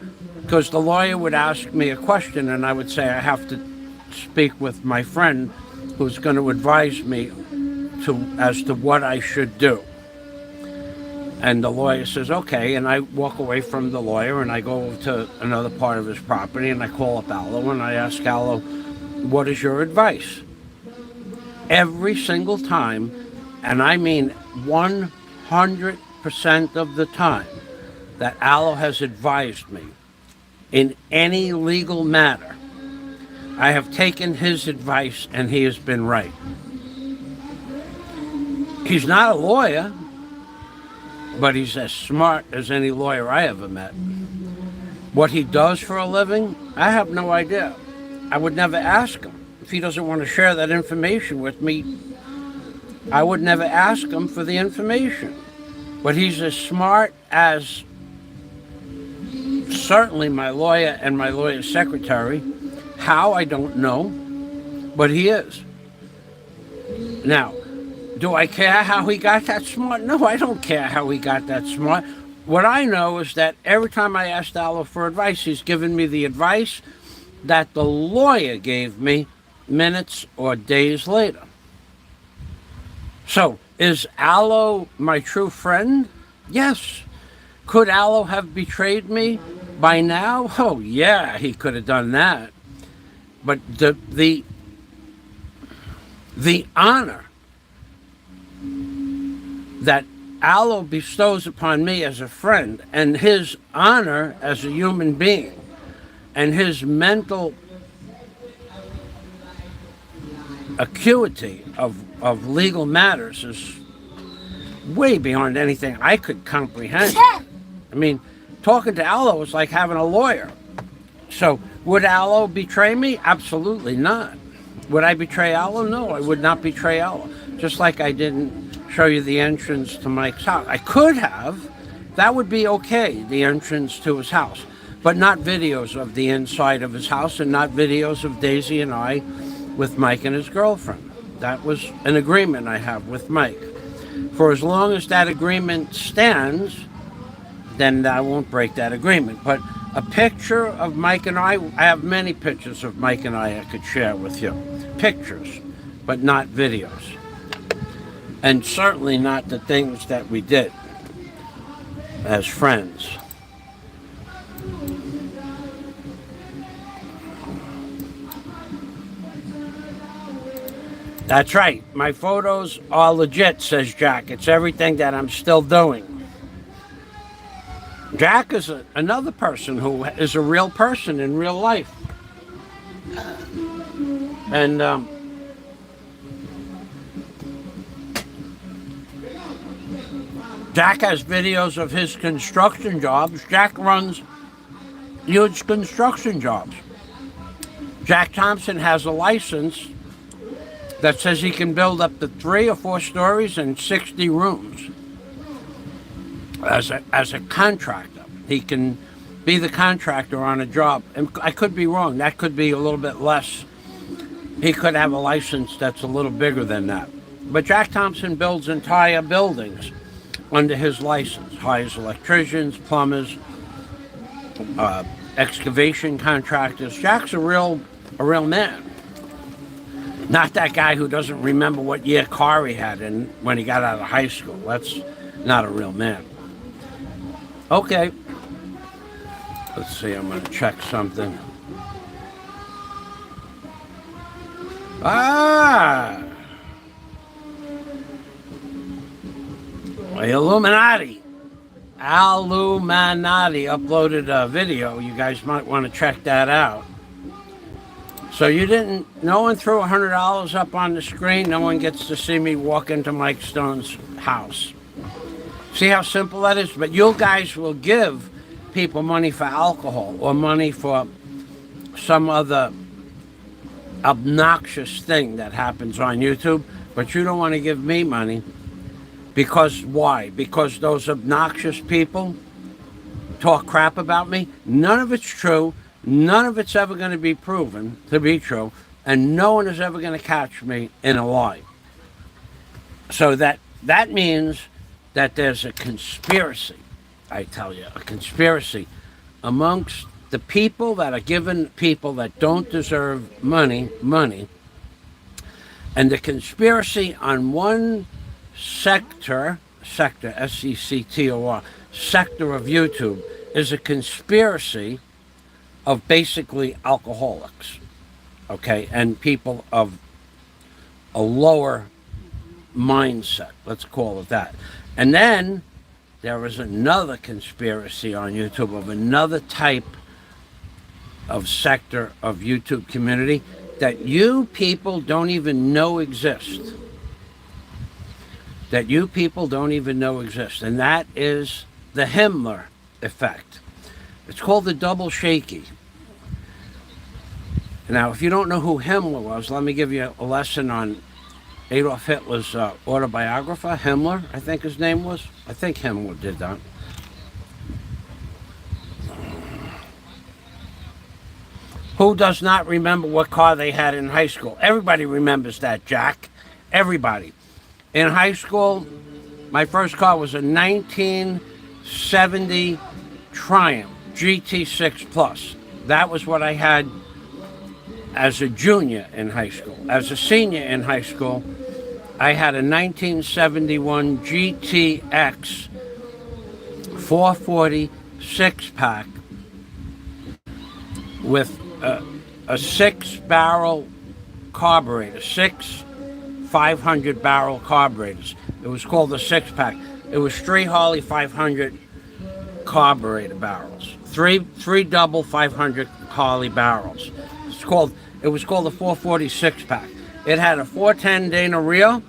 Because the lawyer would ask me a question and I would say I have to speak with my friend who's going to advise me as to what I should do. And the lawyer says, okay, and I walk away from the lawyer and I go to another part of his property and I call up Allo and I ask Allo, what is your advice? Every single time, and I mean 100% of the time, that Allo has advised me in any legal matter, I have taken his advice and he has been right. He's not a lawyer, but he's as smart as any lawyer I ever met. What he does for a living, I have no idea. I would never ask him. If he doesn't want to share that information with me, I would never ask him for the information. But he's as smart as certainly my lawyer and my lawyer's secretary. How, I don't know, but he is. Now, do I care how he got that smart? No, I don't care how he got that smart. What I know is that every time I asked Allo for advice, he's given me the advice that the lawyer gave me minutes or days later. So, is Allo my true friend? Yes. Could Allo have betrayed me by now? Oh, yeah, he could have done that. But the honor that Allo bestows upon me as a friend, and his honor as a human being, and his mental acuity of legal matters is way beyond anything I could comprehend. I mean, talking to Allo is like having a lawyer. So, would Allo betray me? Absolutely not. Would I betray Allo? No, I would not betray Allo. Just like I didn't show you the entrance to Mike's house. I could have. That would be okay, the entrance to his house. But not videos of the inside of his house and not videos of Daisy and I with Mike and his girlfriend. That was an agreement I have with Mike. For as long as that agreement stands, then I won't break that agreement. But a picture of Mike and I have many pictures of Mike and I could share with you. Pictures, but not videos. And certainly not the things that we did as friends. That's right. My photos are legit, says Jack. It's everything that I'm still doing. Jack is another person who is a real person in real life. And Jack has videos of his construction jobs. Jack runs huge construction jobs. Jack Thompson has a license that says he can build up to 3 or 4 stories and 60 rooms. As a contractor, he can be the contractor on a job. And I could be wrong. That could be a little bit less. He could have a license that's a little bigger than that. But Jack Thompson builds entire buildings under his license. Hires electricians, plumbers, excavation contractors. Jack's a real man. Not that guy who doesn't remember what year car he had when he got out of high school. That's not a real man. Okay. Let's see, I'm going to check something. The Illuminati uploaded a video. You guys might want to check that out. So no one threw $100 up on the screen. No one gets to see me walk into Mike Stone's house. See how simple that is? But you guys will give people money for alcohol or money for some other obnoxious thing that happens on YouTube, but you don't want to give me money Because why? Because those obnoxious people talk crap about me. None of it's true. None of it's ever going to be proven to be true. And no one is ever going to catch me in a lie. So that means that there's a conspiracy, I tell you, a conspiracy amongst the people that are giving people that don't deserve money. And the conspiracy on one sector, S-E-C-T-O-R, sector of YouTube, is a conspiracy of basically alcoholics, okay, and people of a lower mindset, let's call it that. And then there is another conspiracy on YouTube of another type of sector of YouTube community that you people don't even know exist. That you people don't even know exist. And that is the Himmler effect. It's called the double shaky. Now, if you don't know who Himmler was, let me give you a lesson on Adolf Hitler's autobiographer, Himmler, I think his name was. I think Himmler did that. Who does not remember what car they had in high school? Everybody remembers that, Jack. Everybody. In high school, my first car was a 1970 Triumph GT6 Plus. That was what I had as a junior in high school. As a senior in high school, I had a 1971 GTX 440 six-pack with a six-barrel carburetor, 500-barrel carburetors. It was called a six-pack. It was three Harley 500 carburetor barrels, three double 500 Harley barrels. It was called a 440 six-pack. It had a 410 Dana rear,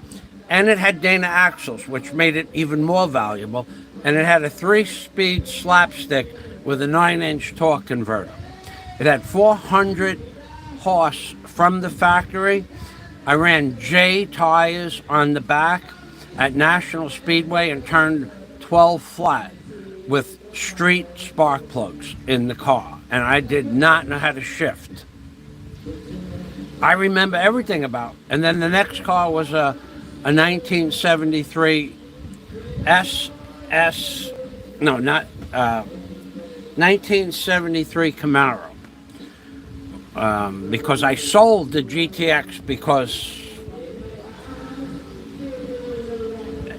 and it had Dana axles, which made it even more valuable. And it had a 3-speed slapstick with a 9-inch torque converter. It had 400 horse from the factory. I ran J tires on the back at National Speedway and turned 12 flat with street spark plugs in the car. And I did not know how to shift. I remember everything about. And then the next car was a 1973 1973 Camaro. Because I sold the GTX because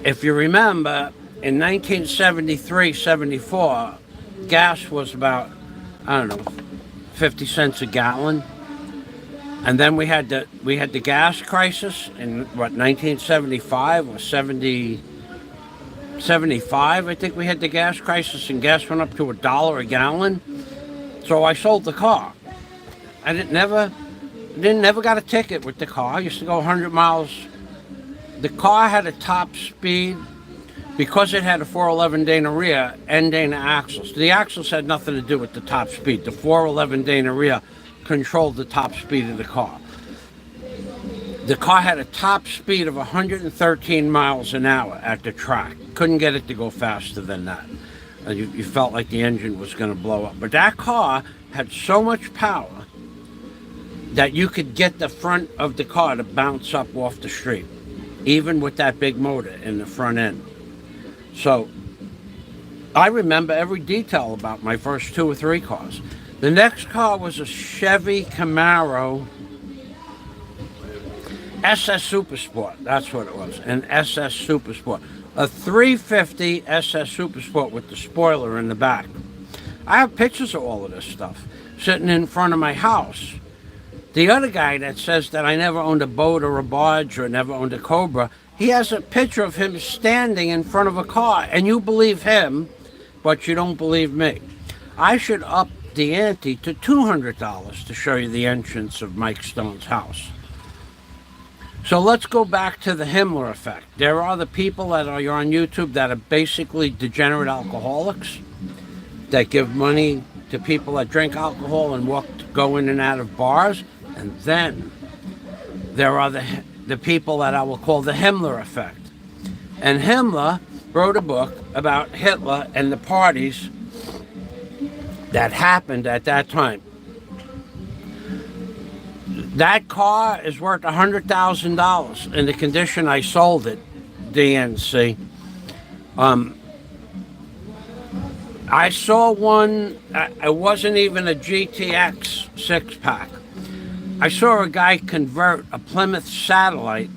if you remember, in 1973-74, gas was about, 50 cents a gallon. And then we had the gas crisis in 1975 or 75, I think we had the gas crisis, and gas went up to $1 a gallon. So I sold the car. I never got a ticket with the car. I used to go 100 miles. The car had a top speed because it had a 411 Dana rear and Dana axles. The axles had nothing to do with the top speed. The 411 Dana rear controlled the top speed of the car. The car had a top speed of 113 miles an hour at the track. Couldn't get it to go faster than that. You felt like the engine was going to blow up. But that car had so much power that you could get the front of the car to bounce up off the street, even with that big motor in the front end. So I remember every detail about my first 2 or 3 cars. The next car was a Chevy Camaro SS Super Sport. That's what it was, an SS Super Sport. A 350 SS Super Sport with the spoiler in the back. I have pictures of all of this stuff sitting in front of my house. The other guy that says that I never owned a boat or a barge or never owned a Cobra, he has a picture of him standing in front of a car, and you believe him, but you don't believe me. I should up the ante to $200 to show you the entrance of Mike Stone's house. So let's go back to the Himmler effect. There are the people that are on YouTube that are basically degenerate alcoholics that give money to people that drink alcohol and go in and out of bars. And then there are the people that I will call the Himmler effect. And Himmler wrote a book about Hitler and the parties that happened at that time. That car is worth $100,000 in the condition I sold it, DNC. I saw one, it wasn't even a GTX 6-pack. I saw a guy convert a Plymouth Satellite.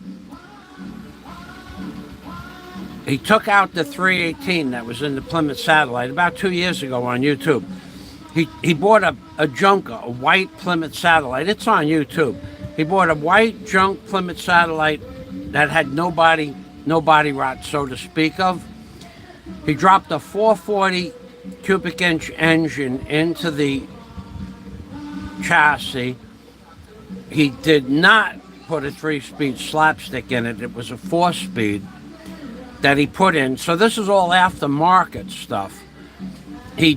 He took out the 318 that was in the Plymouth Satellite about 2 years ago on YouTube. He bought a junker, a white Plymouth Satellite. It's on YouTube. He bought a white junk Plymouth Satellite that had no body rot, so to speak of. He dropped a 440 cubic inch engine into the chassis. He did not put a 3-speed slapstick in it. It was a 4-speed that he put in. So this is all aftermarket stuff. He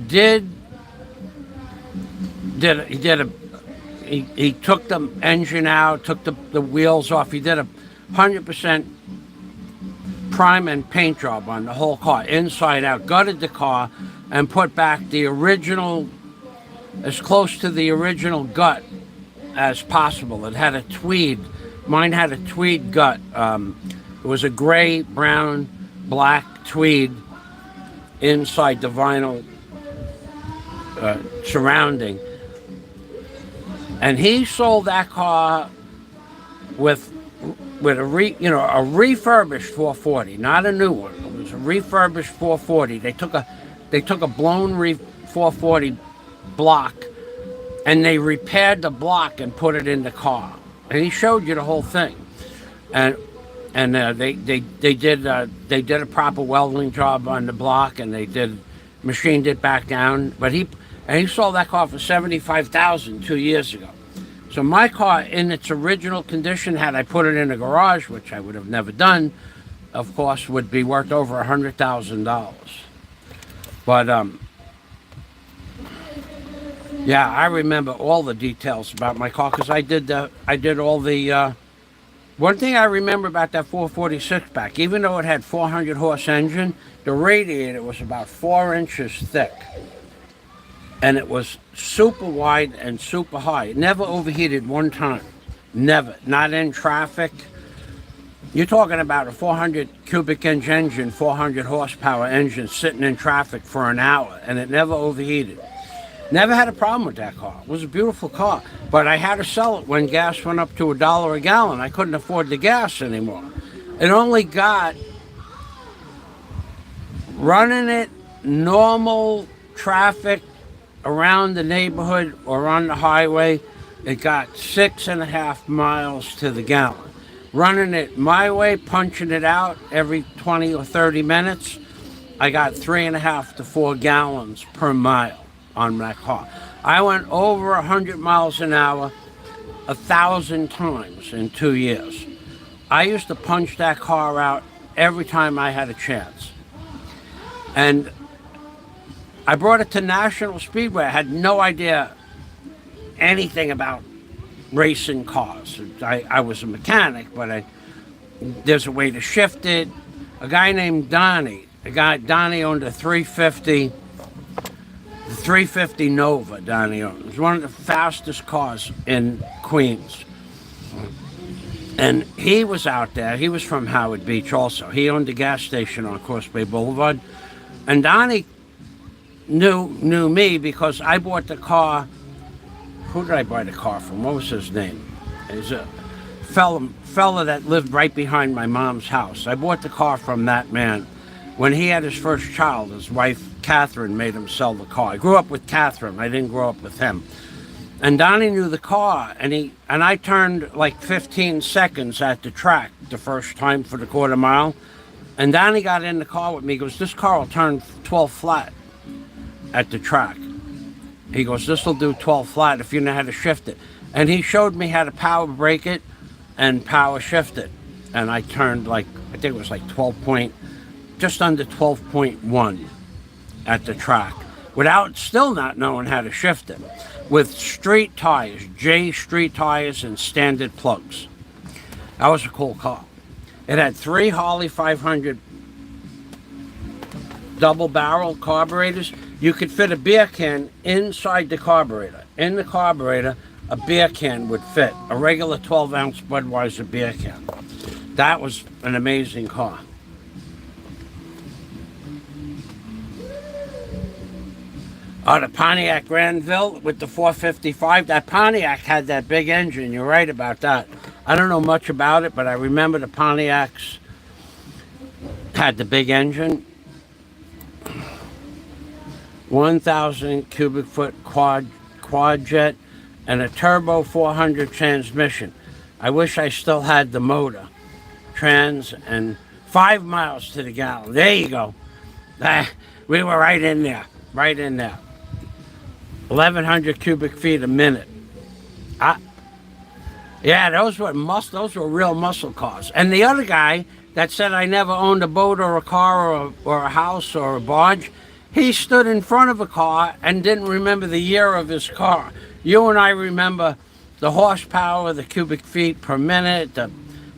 took the engine out, took the wheels off. He did a 100% prime and paint job on the whole car, inside out, gutted the car, and put back the original, as close to the original gut as possible. It had a tweed. Mine had a tweed gut. It was a gray, brown, black tweed inside the vinyl surrounding. And he sold that car with a refurbished 440, not a new one. It was a refurbished 440. They took a blown 440 block, and they repaired the block and put it in the car. And he showed you the whole thing. And they did a proper welding job on the block, and machined it back down. But he sold that car for $75,000 2 years ago. So my car, in its original condition, had I put it in a garage, which I would have never done, of course, would be worth over $100,000. But yeah, I remember all the details about my car because I did all the. One thing I remember about that 446 pack, even though it had 400 horse engine, the radiator was about 4 inches thick. And it was super wide and super high. It never overheated one time. Never. Not in traffic. You're talking about a 400 cubic inch engine, 400 horsepower engine sitting in traffic for an hour, and it never overheated. Never had a problem with that car. It was a beautiful car. But I had to sell it when gas went up to $1 a gallon. I couldn't afford the gas anymore. It only got, running it normal traffic around the neighborhood or on the highway, it got 6.5 miles to the gallon. Running it my way, punching it out every 20 or 30 minutes, I got 3.5 to 4 gallons per mile on that car. I went over 100 miles an hour 1,000 times in 2 years. I used to punch that car out every time I had a chance. And I brought it to National Speedway. I had no idea anything about racing cars. I was a mechanic, but there's a way to shift it. A guy named Donnie owned a 350, the 350 Nova. Donnie owned. It was one of the fastest cars in Queens. And he was out there. He was from Howard Beach also. He owned a gas station on Course Bay Boulevard. And Donnie knew me because I bought the car. Who did I buy the car from? What was his name? It was a fella that lived right behind my mom's house. I bought the car from that man. When he had his first child, his wife Catherine made him sell the car. I grew up with Catherine. I didn't grow up with him. And Donnie knew the car, and I turned like 15 seconds at the track the first time for the quarter mile. And Donnie got in the car with me. He goes, "This car will turn 12 flat at the track." He goes, "This will do 12 flat if you know how to shift it." And he showed me how to power brake it and power shift it. And I turned I think it was like just under 12.1 at the track, without still not knowing how to shift it, with street tires, J street tires and standard plugs. That was a cool car. It had 3 Harley 500 double barrel carburetors. You could fit a beer can inside the carburetor. In the carburetor, a beer can would fit, a regular 12-ounce Budweiser beer can. That was an amazing car. The Pontiac Granville with the 455. That Pontiac had that big engine. You're right about that. I don't know much about it, but I remember the Pontiacs had the big engine. 1,000 cubic foot quad jet and a turbo 400 transmission. I wish I still had the motor. Trans and 5 miles to the gallon. There you go. We were right in there. Right in there. 1,100 cubic feet a minute. Yeah, those were real muscle cars. And the other guy that said I never owned a boat or a car or a house or a barge, he stood in front of a car and didn't remember the year of his car. You and I remember the horsepower, the cubic feet per minute, the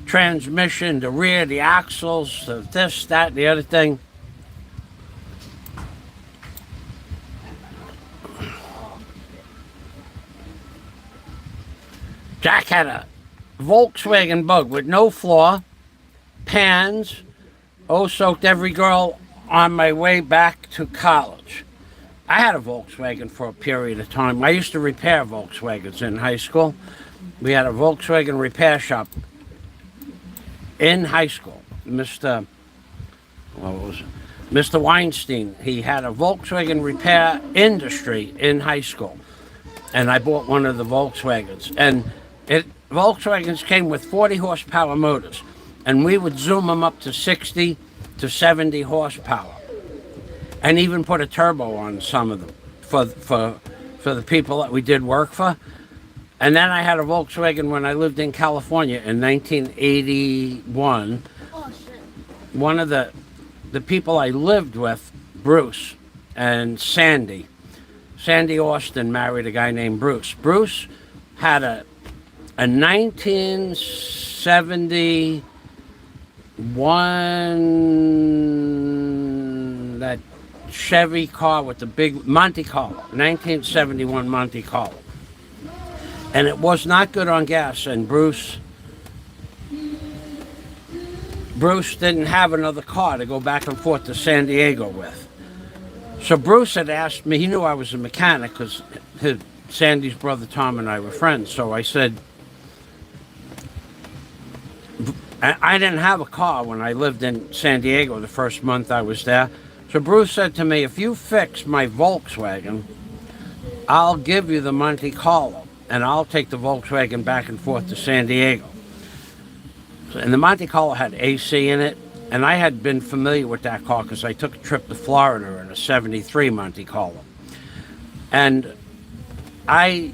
transmission, the rear, the axles, the this, that, the other thing. Jack had a Volkswagen Bug with no floor, pans, soaked every girl on my way back to college. I had a Volkswagen for a period of time. I used to repair Volkswagens in high school. We had a Volkswagen repair shop in high school. Mr. Weinstein, he had a Volkswagen repair industry in high school. And I bought one of the Volkswagens. And Volkswagens came with 40 horsepower motors, and we would zoom them up to 60 to 70 horsepower, and even put a turbo on some of them for the people that we did work for. And then I had a Volkswagen when I lived in California in 1981. Oh shit. One of the people I lived with, Bruce and Sandy Austin, married a guy named Bruce. Bruce had a 1971 that Chevy car with the big Monte Carlo, 1971 Monte Carlo, and it was not good on gas. And Bruce didn't have another car to go back and forth to San Diego with. So Bruce had asked me. He knew I was a mechanic because Sandy's brother Tom and I were friends. So I said, I didn't have a car when I lived in San Diego the first month I was there. So Bruce said to me, if you fix my Volkswagen, I'll give you the Monte Carlo, and I'll take the Volkswagen back and forth to San Diego. And the Monte Carlo had AC in it, and I had been familiar with that car because I took a trip to Florida in a 73 Monte Carlo. And I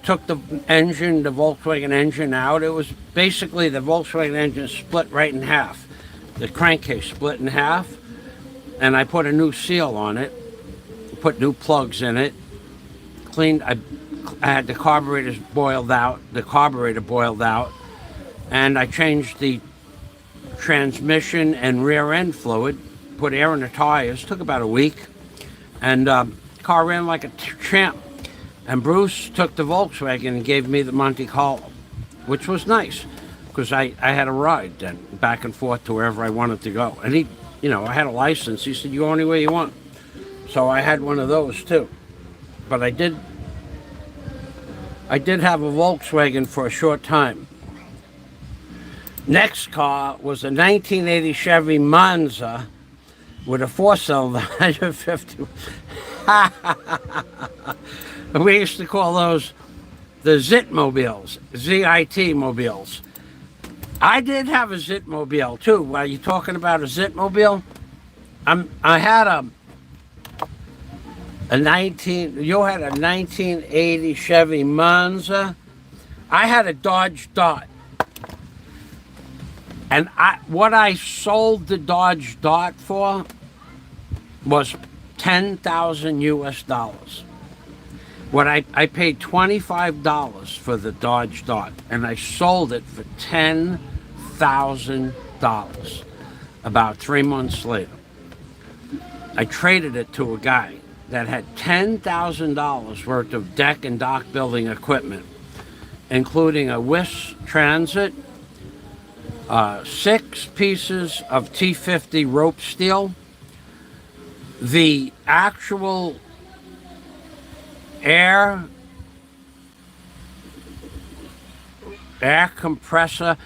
took the Volkswagen engine out. It was basically the Volkswagen engine split right in half. The crankcase split in half, and I put a new seal on it, put new plugs in it, cleaned. I had the carburetor boiled out, and I changed the transmission and rear end fluid, put air in the tires. Took about a week, and car ran like a champ. And Bruce took the Volkswagen and gave me the Monte Carlo, which was nice because I had a ride then back and forth to wherever I wanted to go. And he, I had a license. He said, you go anywhere you want. So I had one of those too. But I did have a Volkswagen for a short time. Next car was a 1980 Chevy Monza with a 4-cylinder 150. We used to call those the Zitmobiles, Z-I-T mobiles. I did have a Zitmobile too. While you're talking about a Zitmobile, I had a 1980 Chevy Monza. I had a Dodge Dart. And what I sold the Dodge Dart for was $10,000 US. What I paid $25 for the Dodge Dart, and I sold it for $10,000 about 3 months later. I traded it to a guy that had $10,000 worth of deck and dock building equipment, including a Wiss Transit, 6 pieces of T50 rope steel, the actual air compressor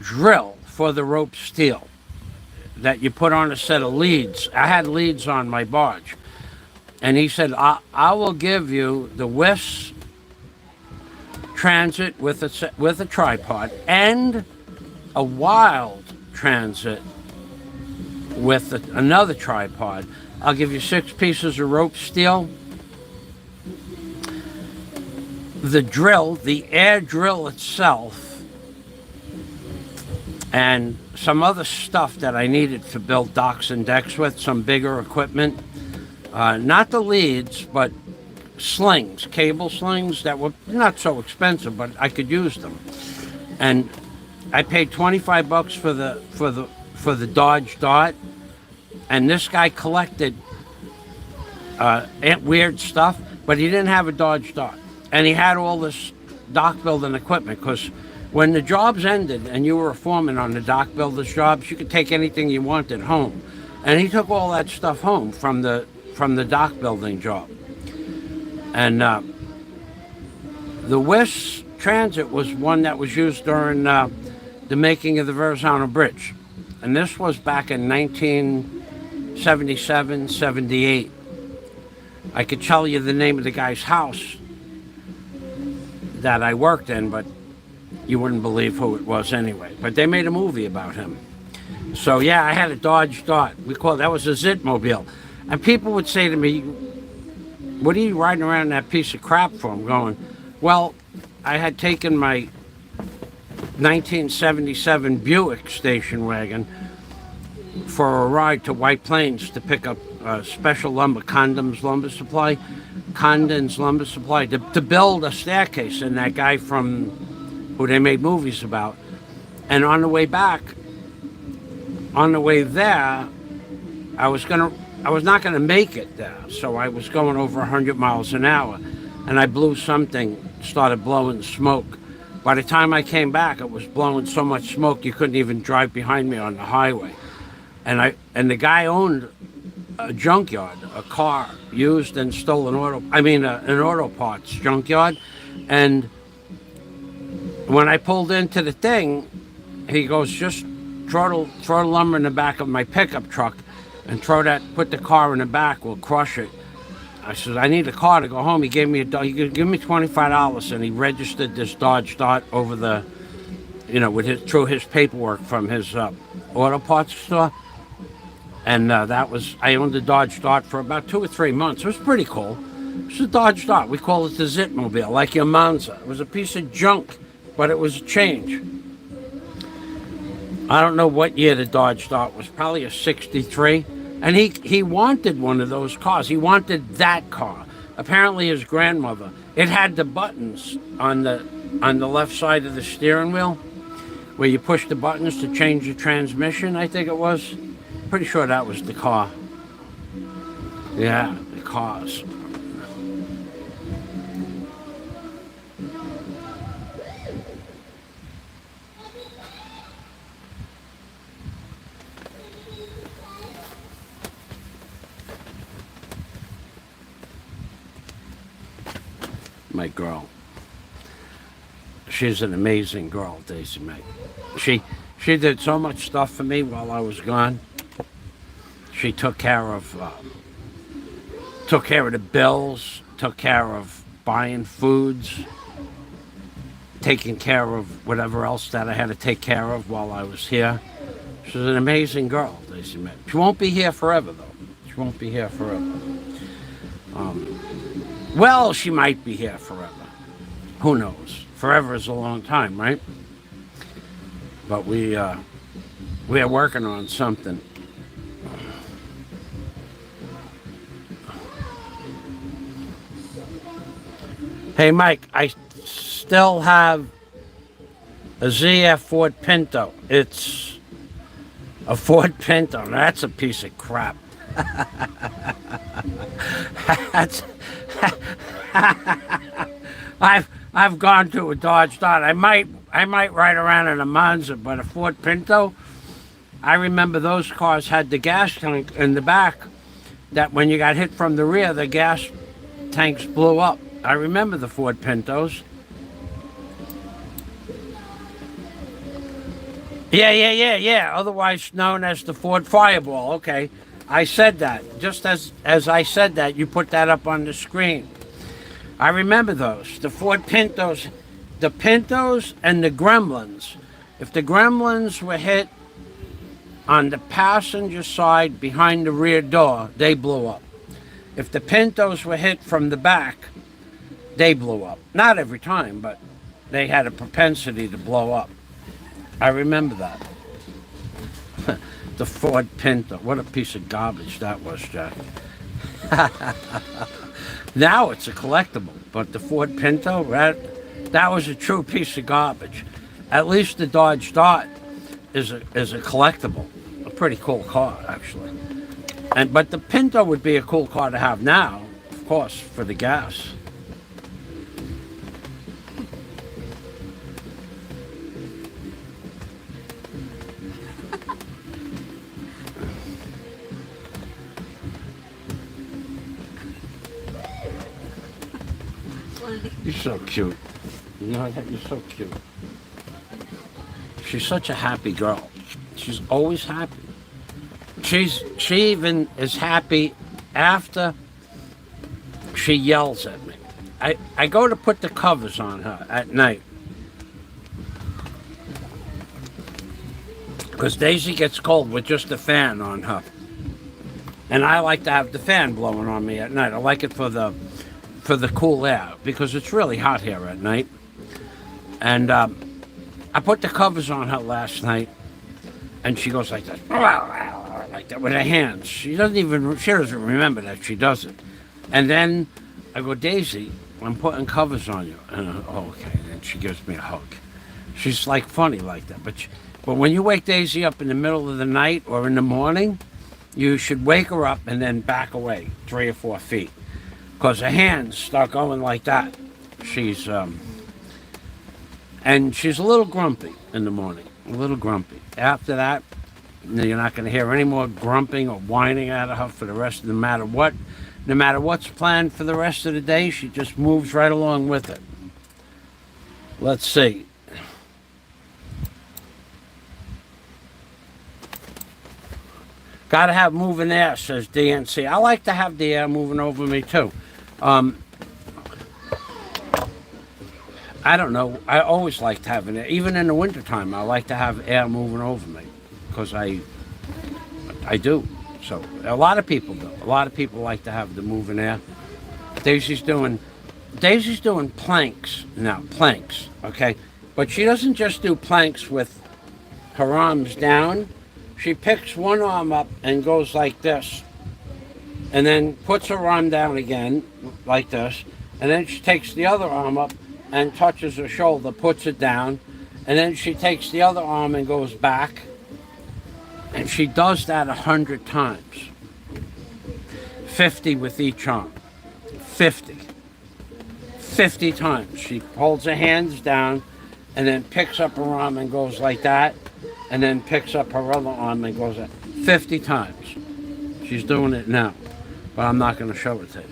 drill for the rope steel that you put on a set of leads. I had leads on my barge. And he said, I will give you the Wiss Transit with a tripod and a Wild Transit with another tripod. I'll give you 6 pieces of rope steel. The drill, the air drill itself, and some other stuff that I needed to build docks and decks with, some bigger equipment. Not the leads, but slings, cable slings that were not so expensive, but I could use them. And I paid $25 for the Dodge Dart, and this guy collected weird stuff, but he didn't have a Dodge Dart, and he had all this dock building equipment, because when the jobs ended and you were a foreman on the dock builders jobs, you could take anything you wanted home, and he took all that stuff home from the dock building job. And the Wiss Transit was one that was used during the making of the Verrazano Bridge. And this was back in 1977, 78. I could tell you the name of the guy's house that I worked in, but you wouldn't believe who it was anyway. But they made a movie about him. So yeah, I had a Dodge Dart. That was a Zitmobile. And people would say to me, what are you riding around that piece of crap for? I'm going, well, I had taken my 1977 Buick station wagon for a ride to White Plains to pick up special lumber, Condon's Lumber Supply, to build a staircase in that guy from who they made movies about. And on the way there, I was not going to make it there, so I was going over 100 miles an hour, and I blew something, started blowing smoke. By the time I came back, it was blowing so much smoke you couldn't even drive behind me on the highway. And the guy owned a junkyard, a car used and stolen an auto parts junkyard. And when I pulled into the thing, he goes, just throw the lumber in the back of my pickup truck and put the car in the back, we'll crush it. I said, I need a car to go home. He gave me $25, and he registered this Dodge Dart over through his paperwork from his auto parts store. And I owned the Dodge Dart for about 2 or 3 months. It was pretty cool. It was a Dodge Dart. We call it the Zitmobile, like your Monza. It was a piece of junk, but it was a change. I don't know what year the Dodge Dart was, probably a 63. And he wanted one of those cars. He wanted that car. Apparently his grandmother. It had the buttons on the left side of the steering wheel, where you push the buttons to change the transmission, I think it was. Pretty sure that was the car. Yeah, the cars. My girl. She's an amazing girl, Daisy Mae. She did so much stuff for me while I was gone. She took care of the bills, took care of buying foods, taking care of whatever else that I had to take care of while I was here. She's an amazing girl, Daisy Mae. She won't be here forever, though. She won't be here forever. Well, she might be here forever. Who knows? Forever is a long time, right? But we are working on something. Hey, Mike, I still have a ZF Ford Pinto. It's a Ford Pinto. That's a piece of crap. That's I've gone to a Dodge Dart. I might ride around in a Monza, but a Ford Pinto, I remember those cars had the gas tank in the back that when you got hit from the rear, the gas tanks blew up. I remember the Ford Pintos. Yeah. Otherwise known as the Ford Fireball. Okay. I said that. Just as I said that, you put that up on the screen. I remember those. The Ford Pintos, the Pintos and the Gremlins. If the Gremlins were hit on the passenger side behind the rear door, they blew up. If the Pintos were hit from the back, they blew up. Not every time, but they had a propensity to blow up. I remember that. The Ford Pinto. What a piece of garbage that was, Jack. Now it's a collectible, but the Ford Pinto, that was a true piece of garbage. At least the Dodge Dart is a collectible. A pretty cool car, actually. But the Pinto would be a cool car to have now, of course, for the gas. You're so cute. You know that? You're so cute. She's such a happy girl. She's always happy. She even is happy after she yells at me. I go to put the covers on her at night. Because Daisy gets cold with just the fan on her. And I like to have the fan blowing on me at night. I like it for the cool air, because it's really hot here at night. And I put the covers on her last night, and she goes like that, like that with her hands. She doesn't remember that she does it. And then I go, Daisy, I'm putting covers on you. And okay. And she gives me a hug. She's like funny like that. But when you wake Daisy up in the middle of the night or in the morning, you should wake her up and then back away 3 or 4 feet. Because her hands start going like that. And she's a little grumpy in the morning, a little grumpy. After that, you're not going to hear any more grumping or whining out of her for the rest of no matter what's planned for the rest of the day. She just moves right along with it. Let's see. Got to have moving air, says DNC. I like to have the air moving over me too. I don't know. I always liked having it. Even in the wintertime, I like to have air moving over me. Because I do. So, a lot of people do. A lot of people like to have the moving air. Daisy's doing planks now. Planks, okay? But she doesn't just do planks with her arms down. She picks one arm up and goes like this. And then puts her arm down again, like this. And then she takes the other arm up and touches her shoulder, puts it down. And then she takes the other arm and goes back. And she does that 100 times. 50 with each arm. 50. 50 times. She holds her hands down and then picks up her arm and goes like that. And then picks up her other arm and goes 50 times. She's doing it now. But I'm not going to show it to you.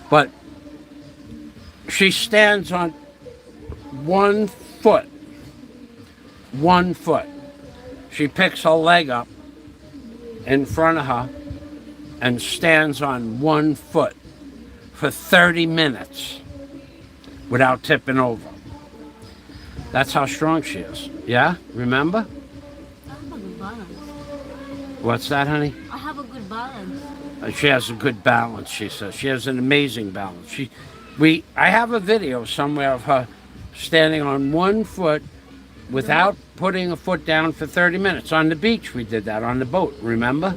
But she stands on 1 foot. 1 foot. She picks her leg up in front of her and stands on 1 foot for 30 minutes without tipping over. That's how strong she is. Yeah? Remember? I have a good balance. What's that, honey? I have a good balance. She has a good balance, she says. She has an amazing balance. I have a video somewhere of her standing on 1 foot without putting a foot down for 30 minutes. On the beach we did that, on the boat, remember?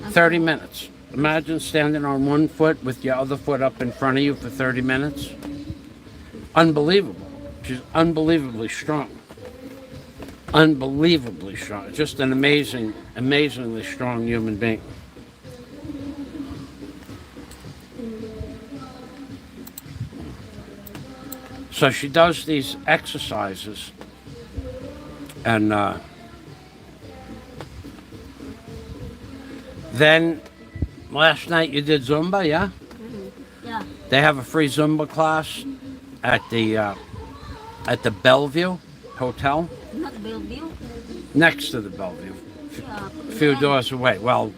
30 minutes. Imagine standing on 1 foot with your other foot up in front of you for 30 minutes. Unbelievable. She's unbelievably strong. Unbelievably strong. Just an amazingly strong human being. So she does these exercises, and then last night you did Zumba, yeah? Yeah. They have a free Zumba class at the Bellevue Hotel, Not Bellevue. next to the Bellevue, Yeah. a few doors away. Well,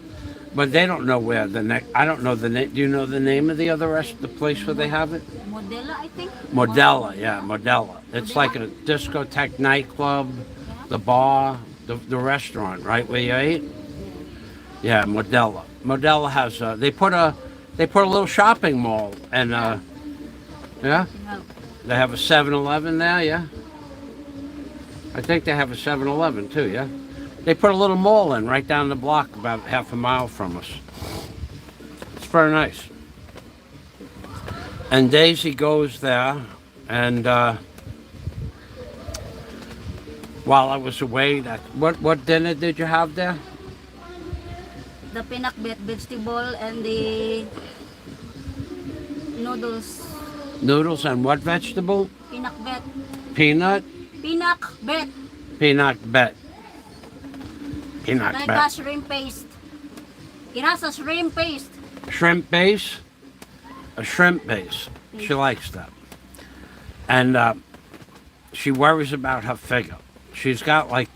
but they don't know where the next. I don't know the name. Do you know the name of the place where they have it? Modella, I think. Modella, yeah, Modella. It's like a discotheque nightclub, the bar, the restaurant, right where you ate. Yeah, Modella. Modella has they put a little shopping mall, and yeah, Yeah. they have a 7-Eleven there, yeah. I think they have a 7-Eleven too, yeah. They put a little mall in right down the block, about half a mile from us. It's very nice. And Daisy goes there, and while I was away, what dinner did you have there? The pinakbet vegetable and the noodles. Noodles and what vegetable? Pinakbet. Peanut? Pinakbet. Peanut bet. Peanut Like a bet. shrimp paste. It has a shrimp paste. Shrimp base? A shrimp base. She likes that. And she worries about her figure. She's got like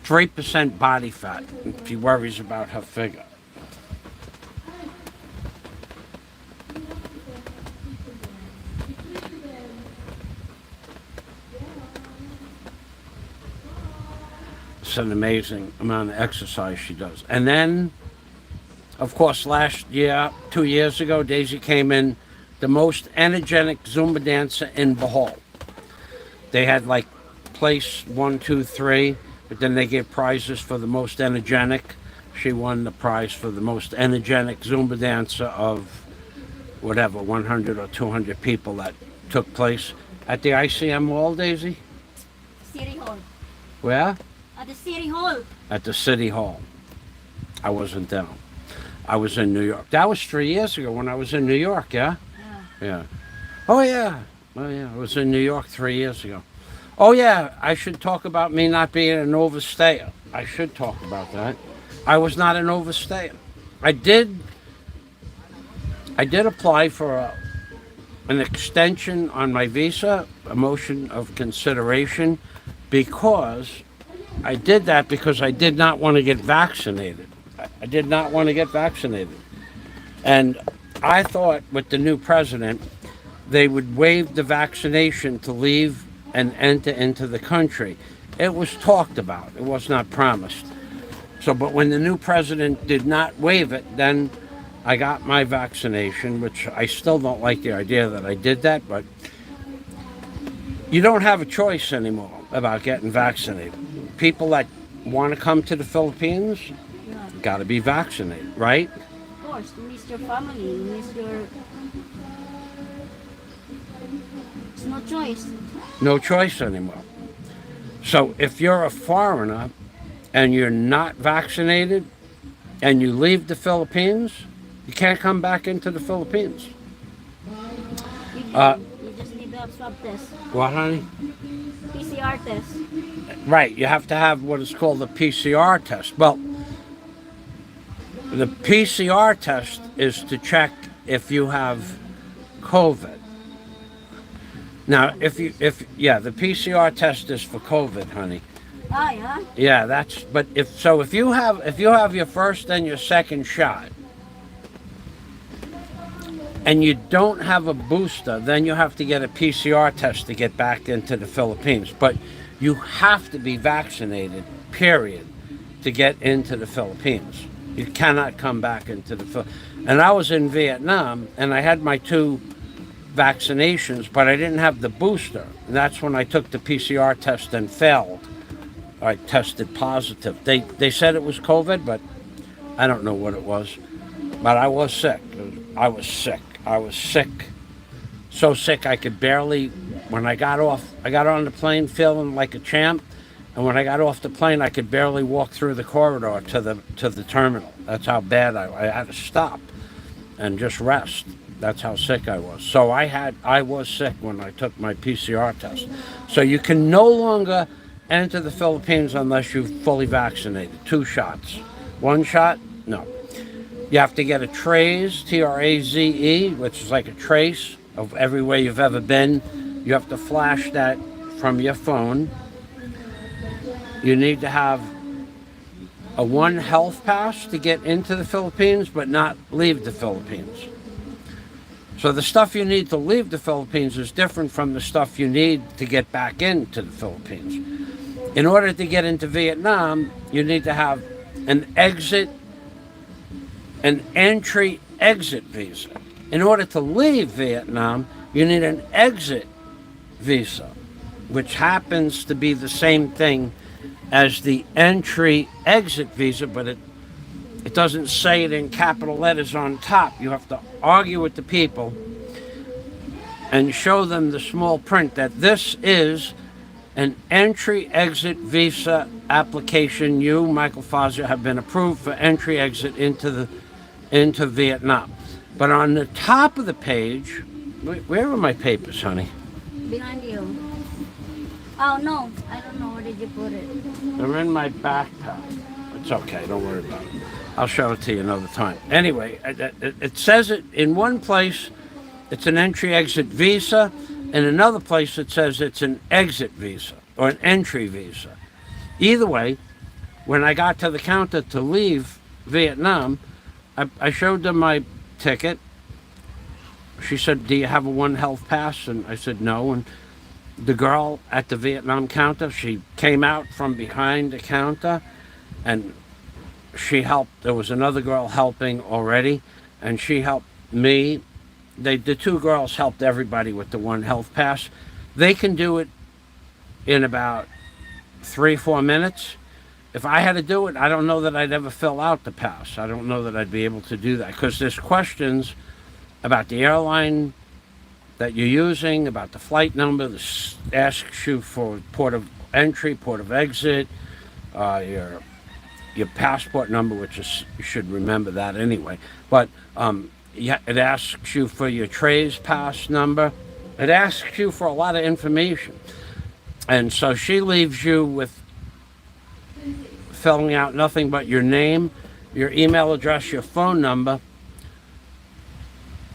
3% body fat. And she worries about her figure. It's an amazing amount of exercise she does. And then, of course, last year, 2 years ago, Daisy came in the most energetic Zumba dancer in Bohol. They had like place 1, 2, 3, but then they gave prizes for the most energetic. She won the prize for the most energetic Zumba dancer of whatever, 100 or 200 people that took place at the ICM Mall, Daisy? City Hall. Where? At the City Hall. At the City Hall. I wasn't there. I was in New York. That was 3 years ago when I was in New York, yeah? Yeah. Oh, yeah. Oh, yeah. I was in New York 3 years ago. Oh, yeah. I should talk about me not being an overstayer. I should talk about that. I was not an overstayer. I did apply for an extension on my visa, a motion of consideration, because I did that because I did not want to get vaccinated. I did not want to get vaccinated. And I thought with the new president, they would waive the vaccination to leave and enter into the country. It was talked about. It was not promised. So, but when the new president did not waive it, then I got my vaccination, which I still don't like the idea that I did that, but you don't have a choice anymore about getting vaccinated. People that want to come to the Philippines got to be vaccinated, right? Of course, you miss your family, you miss your... It's no choice. No choice anymore. So if you're a foreigner and you're not vaccinated and you leave the Philippines, you can't come back into the Philippines. You just need to have swab test. What, honey? PCR test. Right, you have to have what is called a PCR test. Well, the PCR test is to check if you have COVID. Now, the PCR test is for COVID, honey. Ah, yeah? Yeah, but if you have your first and your second shot, and you don't have a booster, then you have to get a PCR test to get back into the Philippines. But you have to be vaccinated, period, to get into the Philippines. You cannot come back into the Philippines. And I was in Vietnam, and I had my 2 vaccinations, but I didn't have the booster. And that's when I took the PCR test and failed. I tested positive. They said it was COVID, but I don't know what it was. But I was sick. I was sick. So sick I could barely, when I got on the plane feeling like a champ, and when I got off the plane I could barely walk through the corridor to the terminal. That's how bad I had to stop and just rest. That's how sick I was. So I was sick when I took my PCR test. So you can no longer enter the Philippines unless you're fully vaccinated. 2 shots. 1 shot? No. You have to get a trace, T-R-A-Z-E, which is like a trace of everywhere you've ever been. You have to flash that from your phone. You need to have a 1 health pass to get into the Philippines, but not leave the Philippines. So the stuff you need to leave the Philippines is different from the stuff you need to get back into the Philippines. In order to get into Vietnam, you need to have an entry-exit visa. In order to leave Vietnam, you need an exit visa, which happens to be the same thing as the entry-exit visa, but it doesn't say it in capital letters on top. You have to argue with the people and show them the small print that this is an entry-exit visa application. You, Michael Fazio, have been approved for entry-exit into Vietnam. But on the top of the page, where are my papers, honey? Behind you. Oh, no. I don't know. Where did you put it? They're in my backpack. It's okay. Don't worry about it. I'll show it to you another time. Anyway, it says it in one place, it's an entry-exit visa. In another place, it says it's an exit visa or an entry visa. Either way, when I got to the counter to leave Vietnam, I showed them my ticket. She said, "Do you have a 1 health pass?" And I said, "No." And the girl at the Vietnam counter, she came out from behind the counter and she helped. There was another girl helping already, and she helped me. The 2 girls helped everybody with the 1 health pass. They can do it in about 3-4 minutes. If I had to do it, I don't know that I'd ever fill out the pass. I don't know that I'd be able to do that because there's questions about the airline that you're using, about the flight number. This asks you for port of entry, port of exit, your passport number, which is, you should remember that anyway. But it asks you for your trace pass number. It asks you for a lot of information. And so she leaves you with filling out nothing but your name, your email address, your phone number,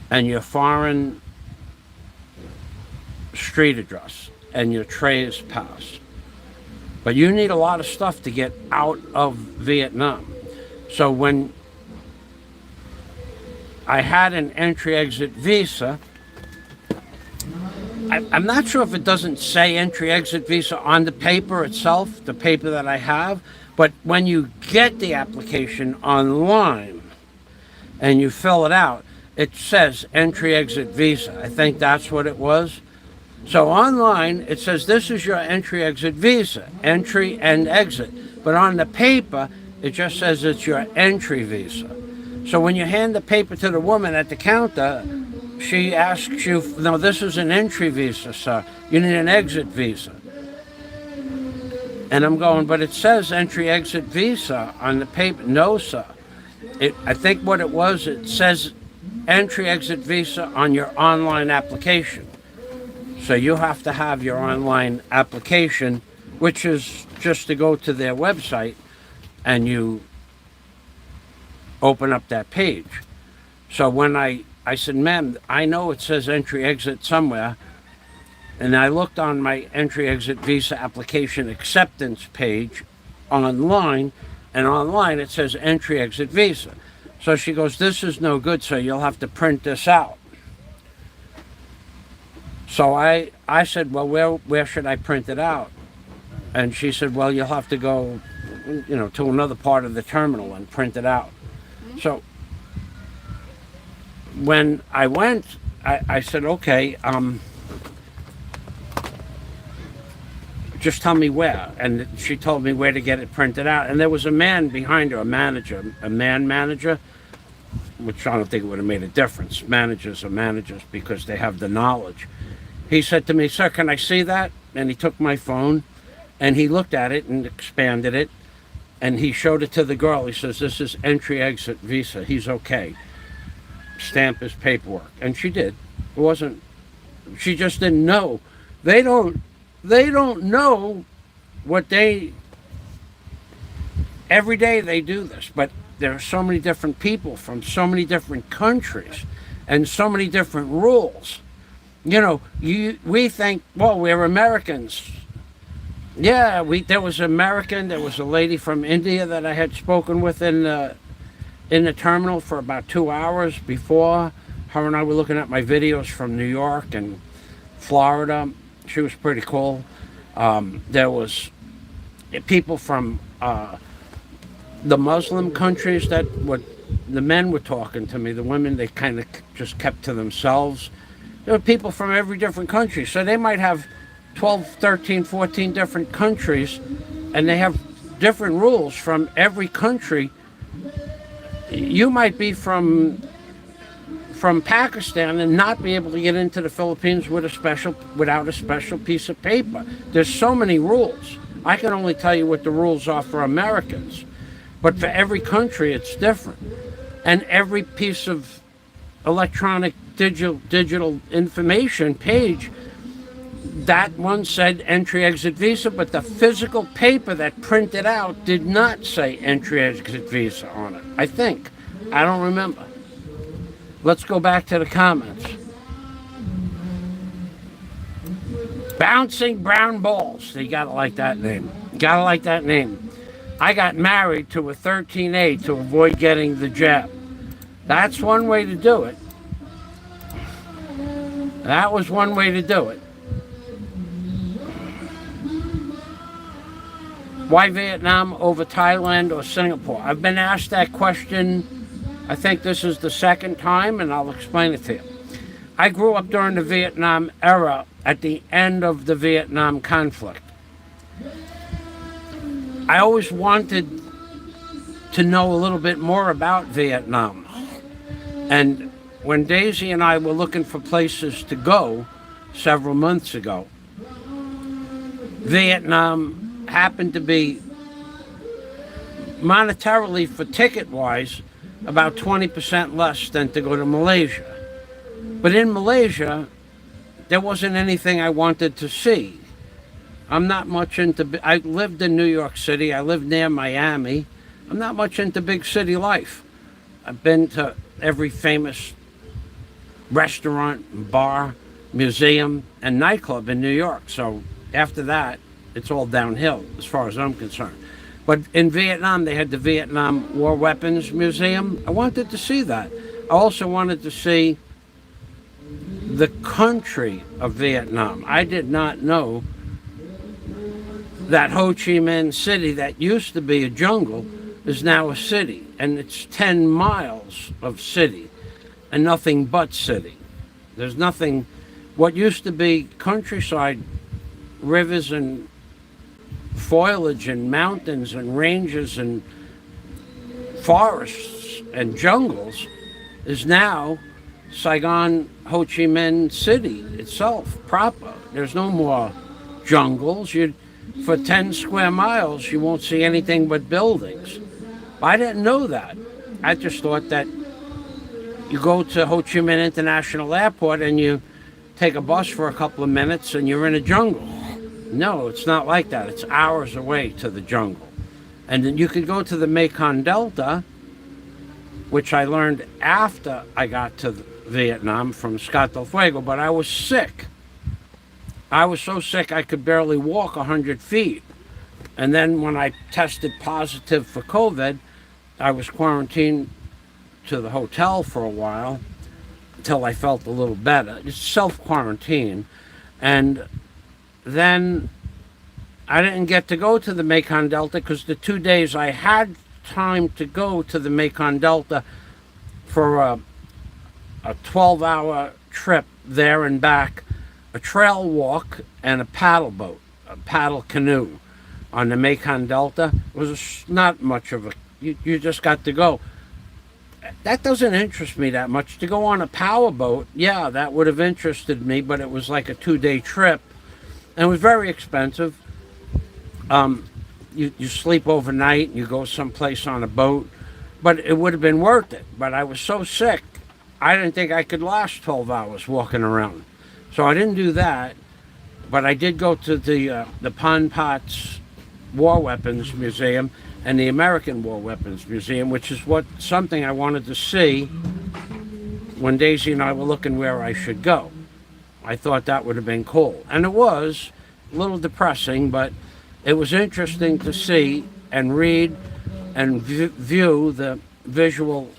and your foreign street address, and your trace pass. But you need a lot of stuff to get out of Vietnam. So when I had an entry-exit visa, I'm not sure if it doesn't say entry-exit visa on the paper itself, the paper that I have, but when you get the application online and you fill it out, it says entry-exit visa. I think that's what it was. So online, it says this is your entry-exit visa, entry and exit. But on the paper, it just says it's your entry visa. So when you hand the paper to the woman at the counter, she asks you, "No, this is an entry visa, sir. You need an exit visa." And I'm going, "But it says entry-exit visa on the paper." "No, sir. I think what it was, it says entry-exit visa on your online application. So you have to have your online application, which is just to go to their website and you open up that page." So when I said, "Ma'am, I know it says entry-exit somewhere," and I looked on my entry-exit visa application acceptance page online, and online it says entry-exit visa. So she goes, "This is no good, so you'll have to print this out." So I said, "Well, where should I print it out?" And she said, "Well, you'll have to go, to another part of the terminal and print it out." So when I went, I said, "Okay, just tell me where." And she told me where to get it printed out. And there was a man behind her, a man manager, which I don't think it would have made a difference. Managers are managers because they have the knowledge. He said to me, "Sir, can I see that?" And he took my phone and he looked at it and expanded it and he showed it to the girl. He says, "This is entry-exit visa." He's okay. stamp his paperwork. And she did. It wasn't, she just didn't know. They don't know what every day they do this, but there are so many different people from so many different countries and so many different rules. You know, we think, well, we're Americans. Yeah, there was American, there was a lady from India that I had spoken with in the terminal for about 2 hours before. Her and I were looking at my videos from New York and Florida. She was pretty cool. There was people from the Muslim countries the men were talking to me. The women, they kind of just kept to themselves. There were people from every different country. So they might have 12, 13, 14 different countries, and they have different rules from every country. You might be from Pakistan and not be able to get into the Philippines without a special piece of paper. There's so many rules. I can only tell you what the rules are for Americans. But for every country, it's different. And every piece of electronic digital information page, that one said entry exit visa, but the physical paper that printed out did not say entry exit visa on it. I think. I don't remember. Let's go back to the comments. Bouncing Brown Balls. You gotta like that name. Gotta like that name. I got married to a 13A to avoid getting the jab. That's one way to do it. That was one way to do it. Why Vietnam over Thailand or Singapore? I've been asked that question. I think this is the second time, and I'll explain it to you. I grew up during the Vietnam era at the end of the Vietnam conflict. I always wanted to know a little bit more about Vietnam. And when Daisy and I were looking for places to go several months ago, Vietnam happened to be monetarily, for ticket-wise, about 20% less than to go to Malaysia. But in Malaysia, there wasn't anything I wanted to see. I'm not much into, I lived in New York City, I lived near Miami. I'm not much into big city life. I've been to every famous restaurant, bar, museum, and nightclub in New York. So after that, it's all downhill as far as I'm concerned. But in Vietnam, they had the Vietnam War Weapons Museum. I wanted to see that. I also wanted to see the country of Vietnam. I did not know that Ho Chi Minh City, that used to be a jungle, is now a city. And it's 10 miles of city and nothing but city. There's nothing, what used to be countryside, rivers and foliage and mountains and ranges and forests and jungles, is now Saigon, Ho Chi Minh City itself, proper. There's no more jungles. For 10 square miles, you won't see anything but buildings. I didn't know that. I just thought that you go to Ho Chi Minh International Airport and you take a bus for a couple of minutes and you're in a jungle. No, it's not like that. It's hours away to the jungle. And then you could go to the Mekong Delta, which I learned after I got to Vietnam from Scott Del Fuego, but I was sick. I was so sick I could barely walk 100 feet. And then when I tested positive for COVID, I was quarantined to the hotel for a while until I felt a little better. It's self-quarantine. And then I didn't get to go to the Mekong Delta because the 2 days I had time to go to the Mekong Delta for a 12-hour trip there and back, a trail walk and a paddle boat, a paddle canoe on the Mekong Delta. It was not much of a, you just got to go. That doesn't interest me that much. To go on a power boat, yeah, that would have interested me, but it was like a 2-day trip. And it was very expensive. You sleep overnight and you go someplace on a boat, but it would have been worth it. But I was so sick I didn't think I could last 12 hours walking around. So I didn't do that, but I did go to the Pon Pot's War Weapons Museum and the American War Weapons Museum, which is something I wanted to see when Daisy and I were looking where I should go. I thought that would have been cool. And it was a little depressing, but it was interesting to see and read and view the visual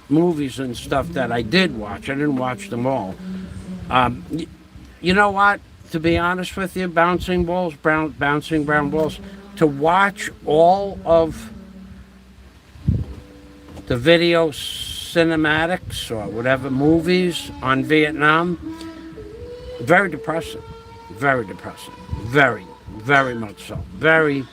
movies and stuff that I did watch. I didn't watch them all. You know what? To be honest with you, bouncing brown balls, to watch all of the video cinematics or whatever movies on Vietnam, very depressing. Very depressing. Very, very much so. Very,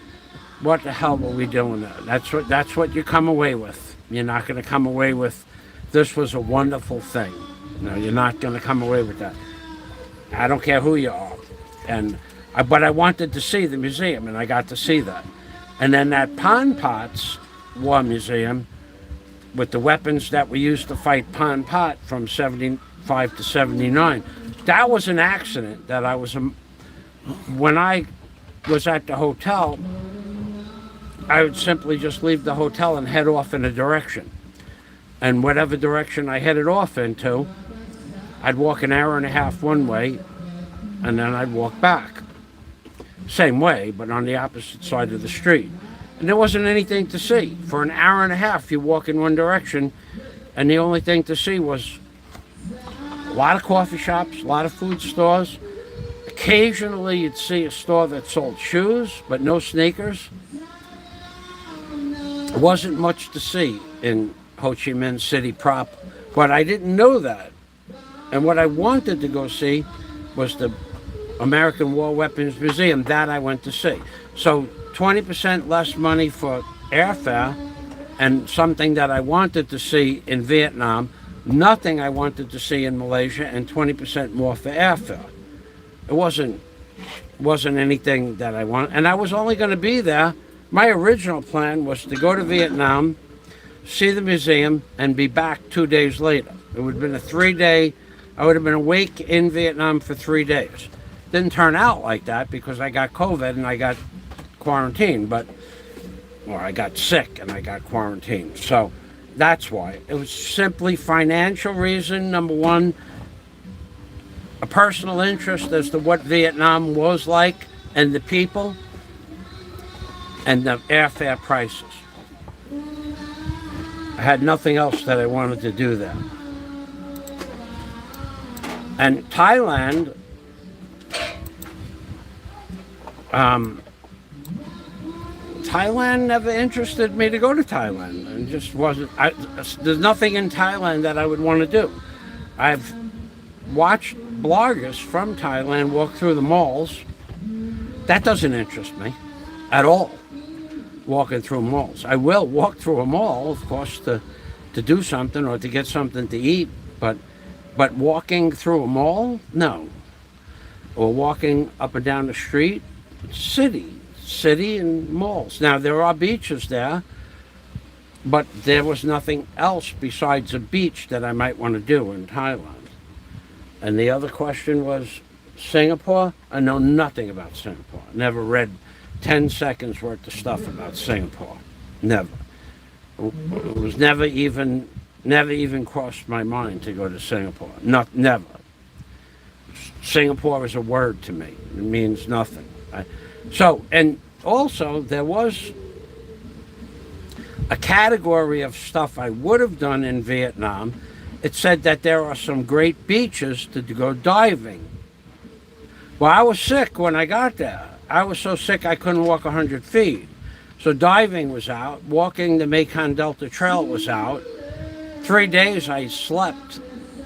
what the hell were we doing there? That's what you come away with. You're not going to come away with, this was a wonderful thing. No, you're not going to come away with that. I don't care who you are. But I wanted to see the museum, and I got to see that. And then that Pon Pot's War Museum, with the weapons that we used to fight Pon Pot from 75 to 79, that was an accident that I was, when I was at the hotel, I would simply just leave the hotel and head off in a direction. And whatever direction I headed off into, I'd walk an hour and a half one way, and then I'd walk back. Same way, but on the opposite side of the street. And there wasn't anything to see. For an hour and a half, you walk in one direction, and the only thing to see was a lot of coffee shops, a lot of food stores. Occasionally, you'd see a store that sold shoes, but no sneakers. There wasn't much to see in Ho Chi Minh City proper, but I didn't know that. And what I wanted to go see was the American War Weapons Museum. That I went to see. So 20% less money for airfare, and something that I wanted to see in Vietnam, nothing I wanted to see in Malaysia, and 20% more for airfare. It wasn't anything that I wanted, and I was only going to be there. My original plan was to go to Vietnam, see the museum, and be back 2 days later. It would have been a 3-day, I would have been awake in Vietnam for 3 days. Didn't turn out like that because I got COVID and I got quarantined, or I got sick and I got quarantined. So that's why. It was simply financial reason, number one, a personal interest as to what Vietnam was like and the people, and the airfare prices. I had nothing else that I wanted to do there. And Thailand, Thailand never interested me to go to Thailand, and just wasn't. There's nothing in Thailand that I would want to do. I've watched bloggers from Thailand walk through the malls. That doesn't interest me at all. Walking through malls. I will walk through a mall, of course, to do something or to get something to eat, but walking through a mall, no. Or walking up and down the street, city and malls. Now, there are beaches there, but there was nothing else besides a beach that I might want to do in Thailand. And the other question was Singapore. I know nothing about Singapore. Never read 10 seconds worth of stuff about Singapore. Never. It was never even crossed my mind to go to Singapore. Never. Singapore is a word to me. It means nothing. And also there was a category of stuff I would have done in Vietnam. It said that there are some great beaches to go diving. Well, I was sick when I got there. I was so sick I couldn't walk 100 feet. So diving was out. Walking the Mekong Delta Trail was out. 3 days I slept.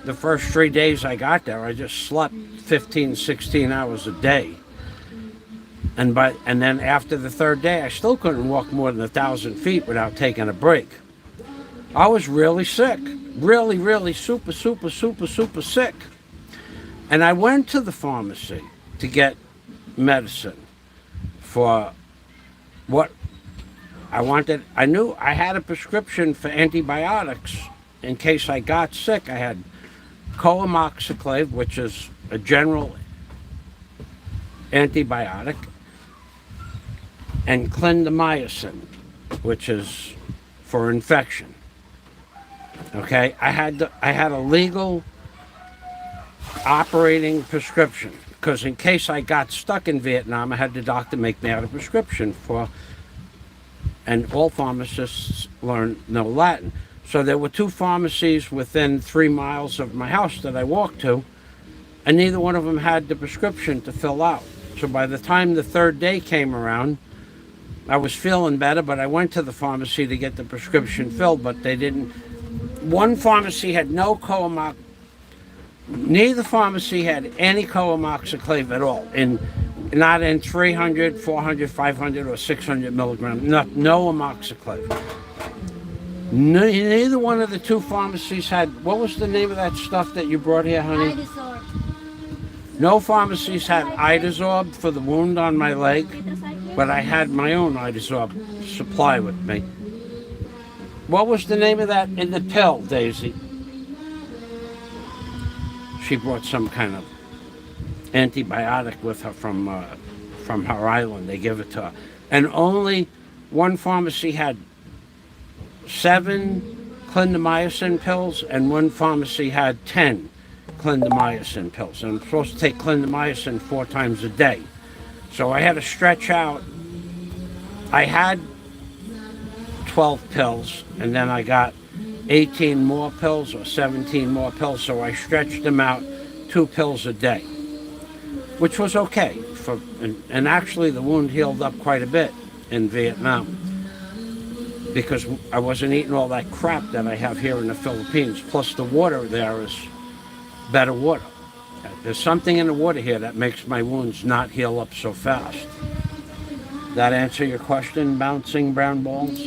The first 3 days I got there, I just slept 15, 16 hours a day. And then after the third day, I still couldn't walk more than 1,000 feet without taking a break. I was really sick. Really, really super sick. And I went to the pharmacy to get medicine for what I wanted. I knew I had a prescription for antibiotics in case I got sick, I had coamoxiclave, which is a general antibiotic, and clindamycin, which is for infection. Okay, I had a legal operating prescription because in case I got stuck in Vietnam, I had the doctor make me out a prescription for, and all pharmacists know Latin. So there were 2 pharmacies within 3 miles of my house that I walked to, and neither one of them had the prescription to fill out. So by the time the 3rd day came around, I was feeling better, but I went to the pharmacy to get the prescription filled, but they didn't. One pharmacy had no coamox. Neither pharmacy had any coamoxiclave at all, not in 300, 400, 500, or 600 milligrams. No amoxiclave. Neither one of the 2 pharmacies had. What was the name of that stuff that you brought here, honey? Dinosaur. No pharmacies had Idazorb for the wound on my leg, but I had my own Idazorb supply with me. What was the name of that in the pill, Daisy? She brought some kind of antibiotic with her from her island. They give it to her. And only one pharmacy had 7 clindamycin pills, and one pharmacy had 10 clindamycin pills. And I'm supposed to take clindamycin 4 times a day. So I had to stretch out. I had 12 pills, and then I got 18 more pills or 17 more pills, so I stretched them out 2 pills a day, which was okay. And actually the wound healed up quite a bit in Vietnam because I wasn't eating all that crap that I have here in the Philippines. Plus the water there is better water. There's something in the water here that makes my wounds not heal up so fast. That answer your question, Bouncing Brown Balls?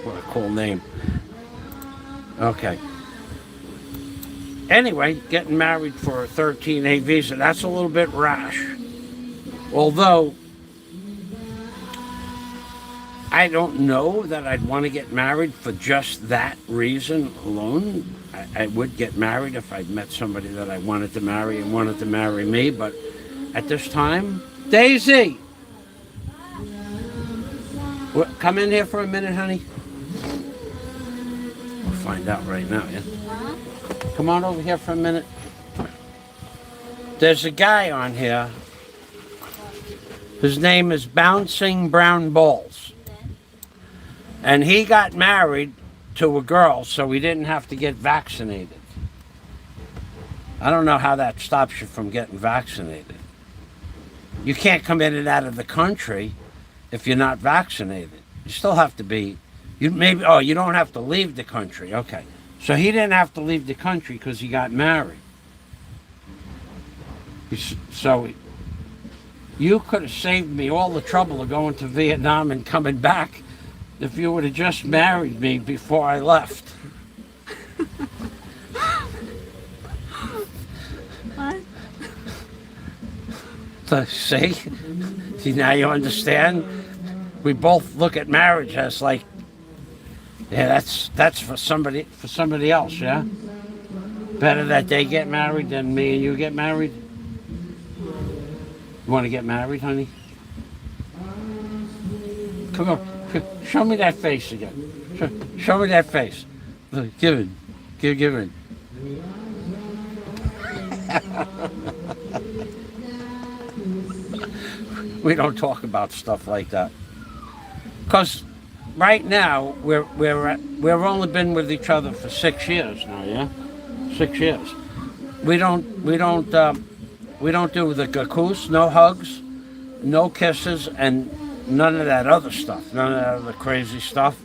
What a cool name. Okay. Anyway, getting married for a 13A visa, that's a little bit rash. Although, I don't know that I'd want to get married for just that reason alone. I would get married if I'd met somebody that I wanted to marry and wanted to marry me, but at this time, Daisy! Come in here for a minute, honey. We'll find out right now, yeah? Come on over here for a minute. There's a guy on here. His name is Bouncing Brown Balls. And he got married to a girl, so he didn't have to get vaccinated. I don't know how that stops you from getting vaccinated. You can't come in and out of the country if you're not vaccinated. You still have to be, you don't have to leave the country. Okay. So he didn't have to leave the country because he got married. So you could have saved me all the trouble of going to Vietnam and coming back if you would have just married me before I left. What? So, see, now you understand? We both look at marriage as like, yeah, that's for somebody else, yeah? Better that they get married than me and you get married? You want to get married, honey? Come on, show me that face again. Show me that face. Look, give it. Give it. We don't talk about stuff like that. Because right now we've only been with each other for 6 years now, yeah? 6 years. We don't do the gakus, no hugs, no kisses, and none of that other stuff, none of that other crazy stuff.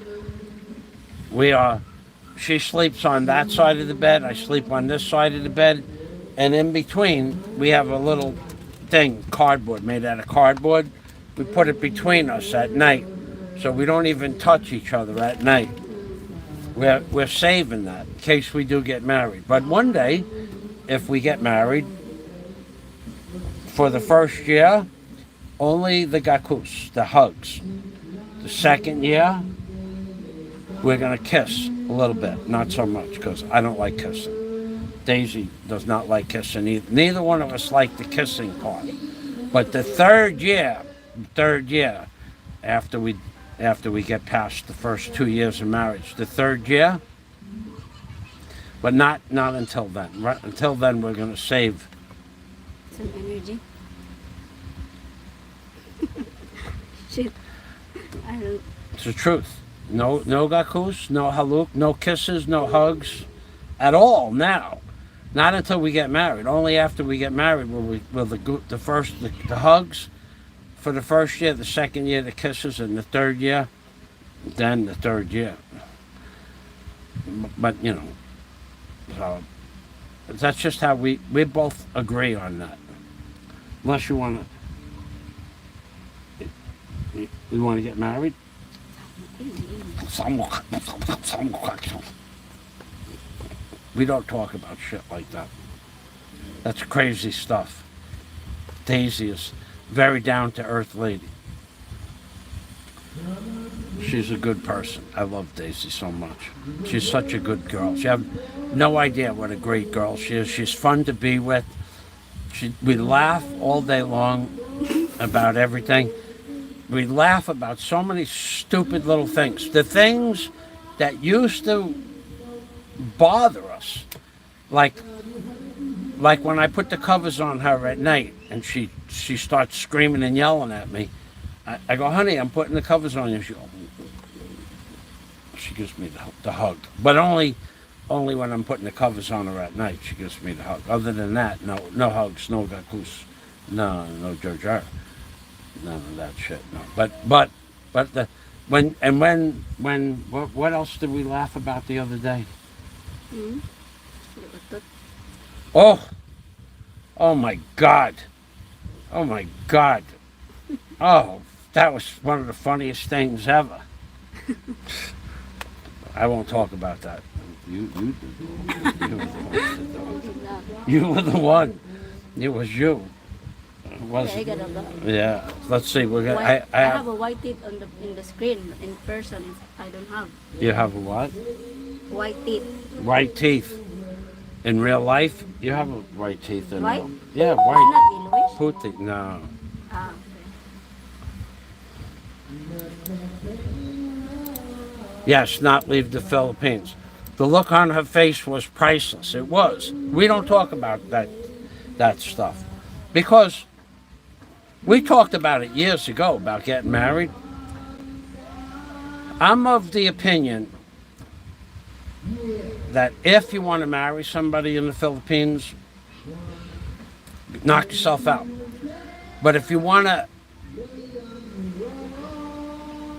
She sleeps on that side of the bed, I sleep on this side of the bed, and in between we have a little thing, cardboard, made out of cardboard. We put it between us at night, so we don't even touch each other at night. We're saving that in case we do get married. But one day, if we get married, for the first year, only the gakus, the hugs. The second year, we're going to kiss a little bit. Not so much because I don't like kissing. Daisy does not like kissing either. Neither one of us like the kissing part. But the third year, after we get past the first 2 years of marriage, the third year, but not until then. Right until then, we're going to save. Some energy. Shit. I don't. It's the truth. No gakus, no haluk, no kisses, no hugs, at all now. Not until we get married. Only after we get married will the hugs for the first year, the second year the kisses, and the third year, then the third year. But so that's just how we both agree on that. Unless you want to get married. We don't talk about shit like that. That's crazy stuff. Daisy is very down-to-earth lady. She's a good person. I love Daisy so much. She's such a good girl. You have no idea what a great girl she is. She's fun to be with. We laugh all day long about everything. We laugh about so many stupid little things. The things that used to bother us. Like when I put the covers on her at night and she starts screaming and yelling at me. I go, honey, I'm putting the covers on you. She gives me the hug. But only when I'm putting the covers on her at night, she gives me the hug. Other than that, no hugs, no gakus, no Georgia. None of that shit, no. But what else did we laugh about the other day? Hmm? Oh my God. Oh, that was one of the funniest things ever. I won't talk about that. You were the one. It was you. I got a Yeah. Let's see. We're gonna. I have a white teeth in the screen. In person, I don't have. You have a what? White teeth. White teeth. In real life, you have a white teeth. White? Yeah, white. Not English. Puti. No. Ah, Yes, not leave the Philippines. The look on her face was priceless. It was. We don't talk about that stuff because we talked about it years ago about getting married. I'm of the opinion that if you want to marry somebody in the Philippines, knock yourself out. But if you want to,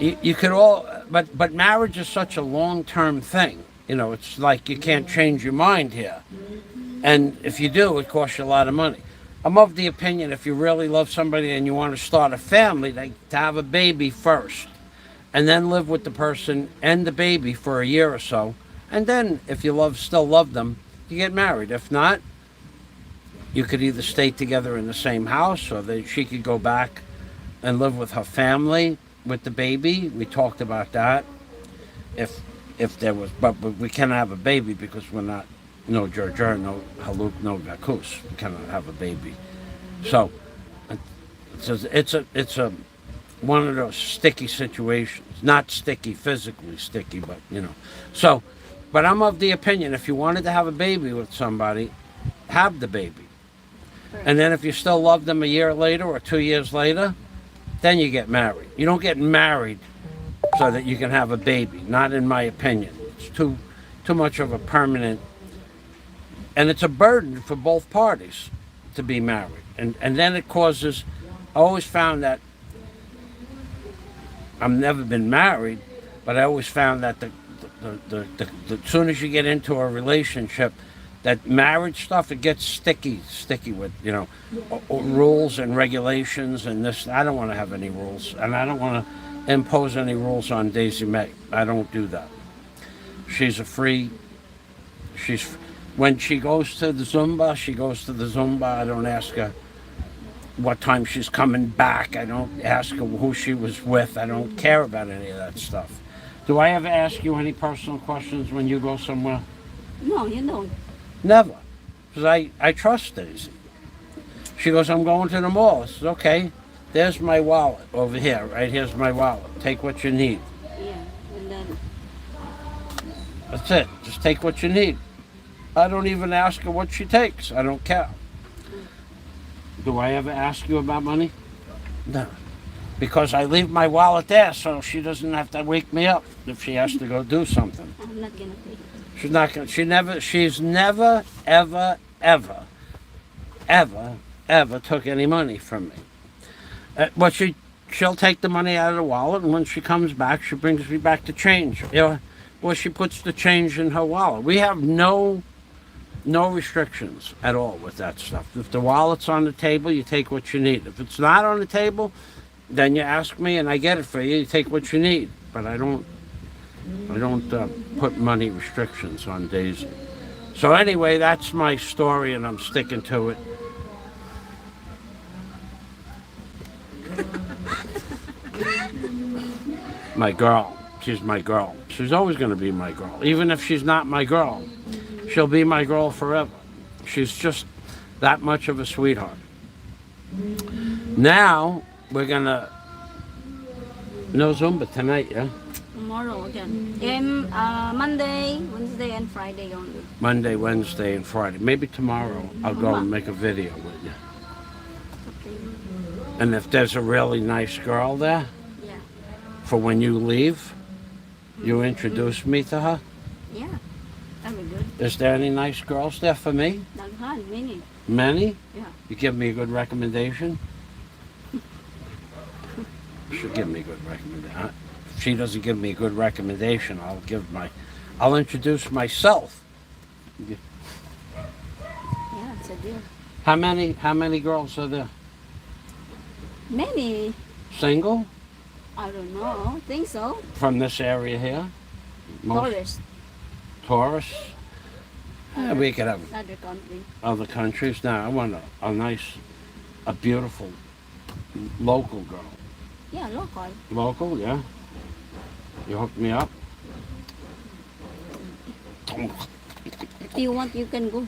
you could all. But marriage is such a long-term thing. It's like you can't change your mind here. And if you do, it costs you a lot of money. I'm of the opinion if you really love somebody and you want to start a family, to have a baby first. And then live with the person and the baby for a year or so. And then, if you still love them, you get married. If not, you could either stay together in the same house or she could go back and live with her family with the baby. We talked about that. If there was, but we cannot have a baby because we're not, no Georgia, no Haluk, no Gakus. We cannot have a baby. So it's a one of those sticky situations. Not sticky physically sticky, but So, but I'm of the opinion if you wanted to have a baby with somebody, have the baby. And then if you still love them a year later or 2 years later, then you get married. You don't get married so that you can have a baby. Not in my opinion. It's too much of a permanent, and it's a burden for both parties to be married. And then it causes. I always found that I've never been married, but I always found that the soon as you get into a relationship, that marriage stuff, it gets sticky with rules and regulations and this. I don't want to have any rules, and I don't want to impose any rules on Daisy May. I don't do that. She's when she goes to the Zumba, she goes to the Zumba. I don't ask her what time she's coming back. I don't ask her who she was with. I don't care about any of that stuff. Do I ever ask you any personal questions when you go somewhere? No, you don't. Never. Because I trust Daisy. She goes, I'm going to the mall. I says, okay, there's my wallet over here. Right here's my wallet. Take what you need. Yeah, and then That's it. Just take what you need. I don't even ask her what she takes. I don't care. Do I ever ask you about money? No. Because I leave my wallet there so she doesn't have to wake me up if she has to go do something. I'm not gonna pay. She's not gonna, she's never, ever, ever, ever took any money from me. But she'll take the money out of the wallet, and when she comes back, she brings me back the change. You know, well, she puts the change in her wallet. We have no restrictions at all with that stuff. If the wallet's on the table, you take what you need. If it's not on the table, then you ask me and I get it for you. You take what you need. But I don't put money restrictions on Daisy. So anyway, that's my story, and I'm sticking to it. My girl. She's my girl. She's always going to be my girl. Even if she's not my girl, she'll be my girl forever. She's just that much of a sweetheart. Now, we're going to... No Zumba tonight, yeah? Tomorrow again. Monday, Wednesday, and Friday only. Monday, Wednesday, and Friday. Maybe tomorrow I'll go and make a video with you. Okay. And if there's a really nice girl there, Yeah. for when you leave, you introduce me to her. Yeah. That'll be good. Is there any nice girls there for me? Daghan, many. Many? Yeah. You give me a good recommendation? She'll give me a good recommendation. If she doesn't give me a good recommendation, I'll introduce myself. Yeah, it's a deal. How many girls are there? Many. Single? I don't know. Think so. From this area here? Most Tourist. tourists? Yeah, we could have Other country. other countries. Now, I want a beautiful local girl. Yeah, local. Local, yeah? You hook me up? If you want, you can go.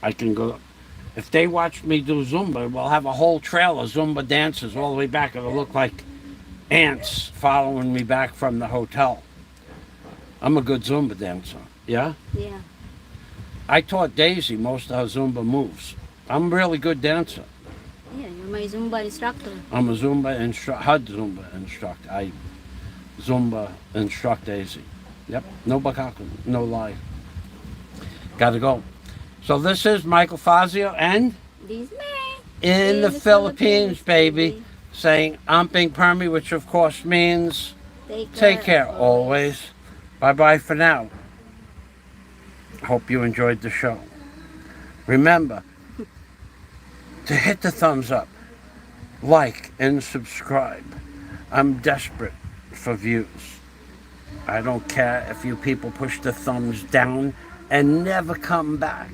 I can go. If they watch me do Zumba, we'll have a whole trail of Zumba dancers all the way back. It'll look like ants following me back from the hotel. I'm a good Zumba dancer, yeah? Yeah. I taught Daisy most of her Zumba moves. I'm a really good dancer. Yeah, you're my Zumba instructor. I'm a Zumba HUD Zumba instructor. I Zumba instruct Daisy. Yep, no bakako, no lie. Gotta go. So this is Michael Fazio and This man. in the Philippines, baby, saying Amping Permi, which of course means take care always. Bye-bye for now. Hope you enjoyed the show. Remember to hit the thumbs up, like, and subscribe. I'm desperate for views. I don't care if you people push the thumbs down and never come back.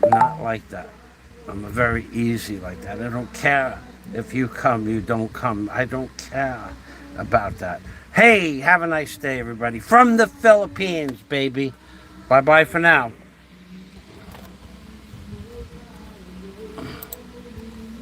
I'm not like that. I'm very easy like that. I don't care if you come, you don't come. I don't care about that. Hey, have a nice day, everybody. From the Philippines, baby. Bye-bye for now.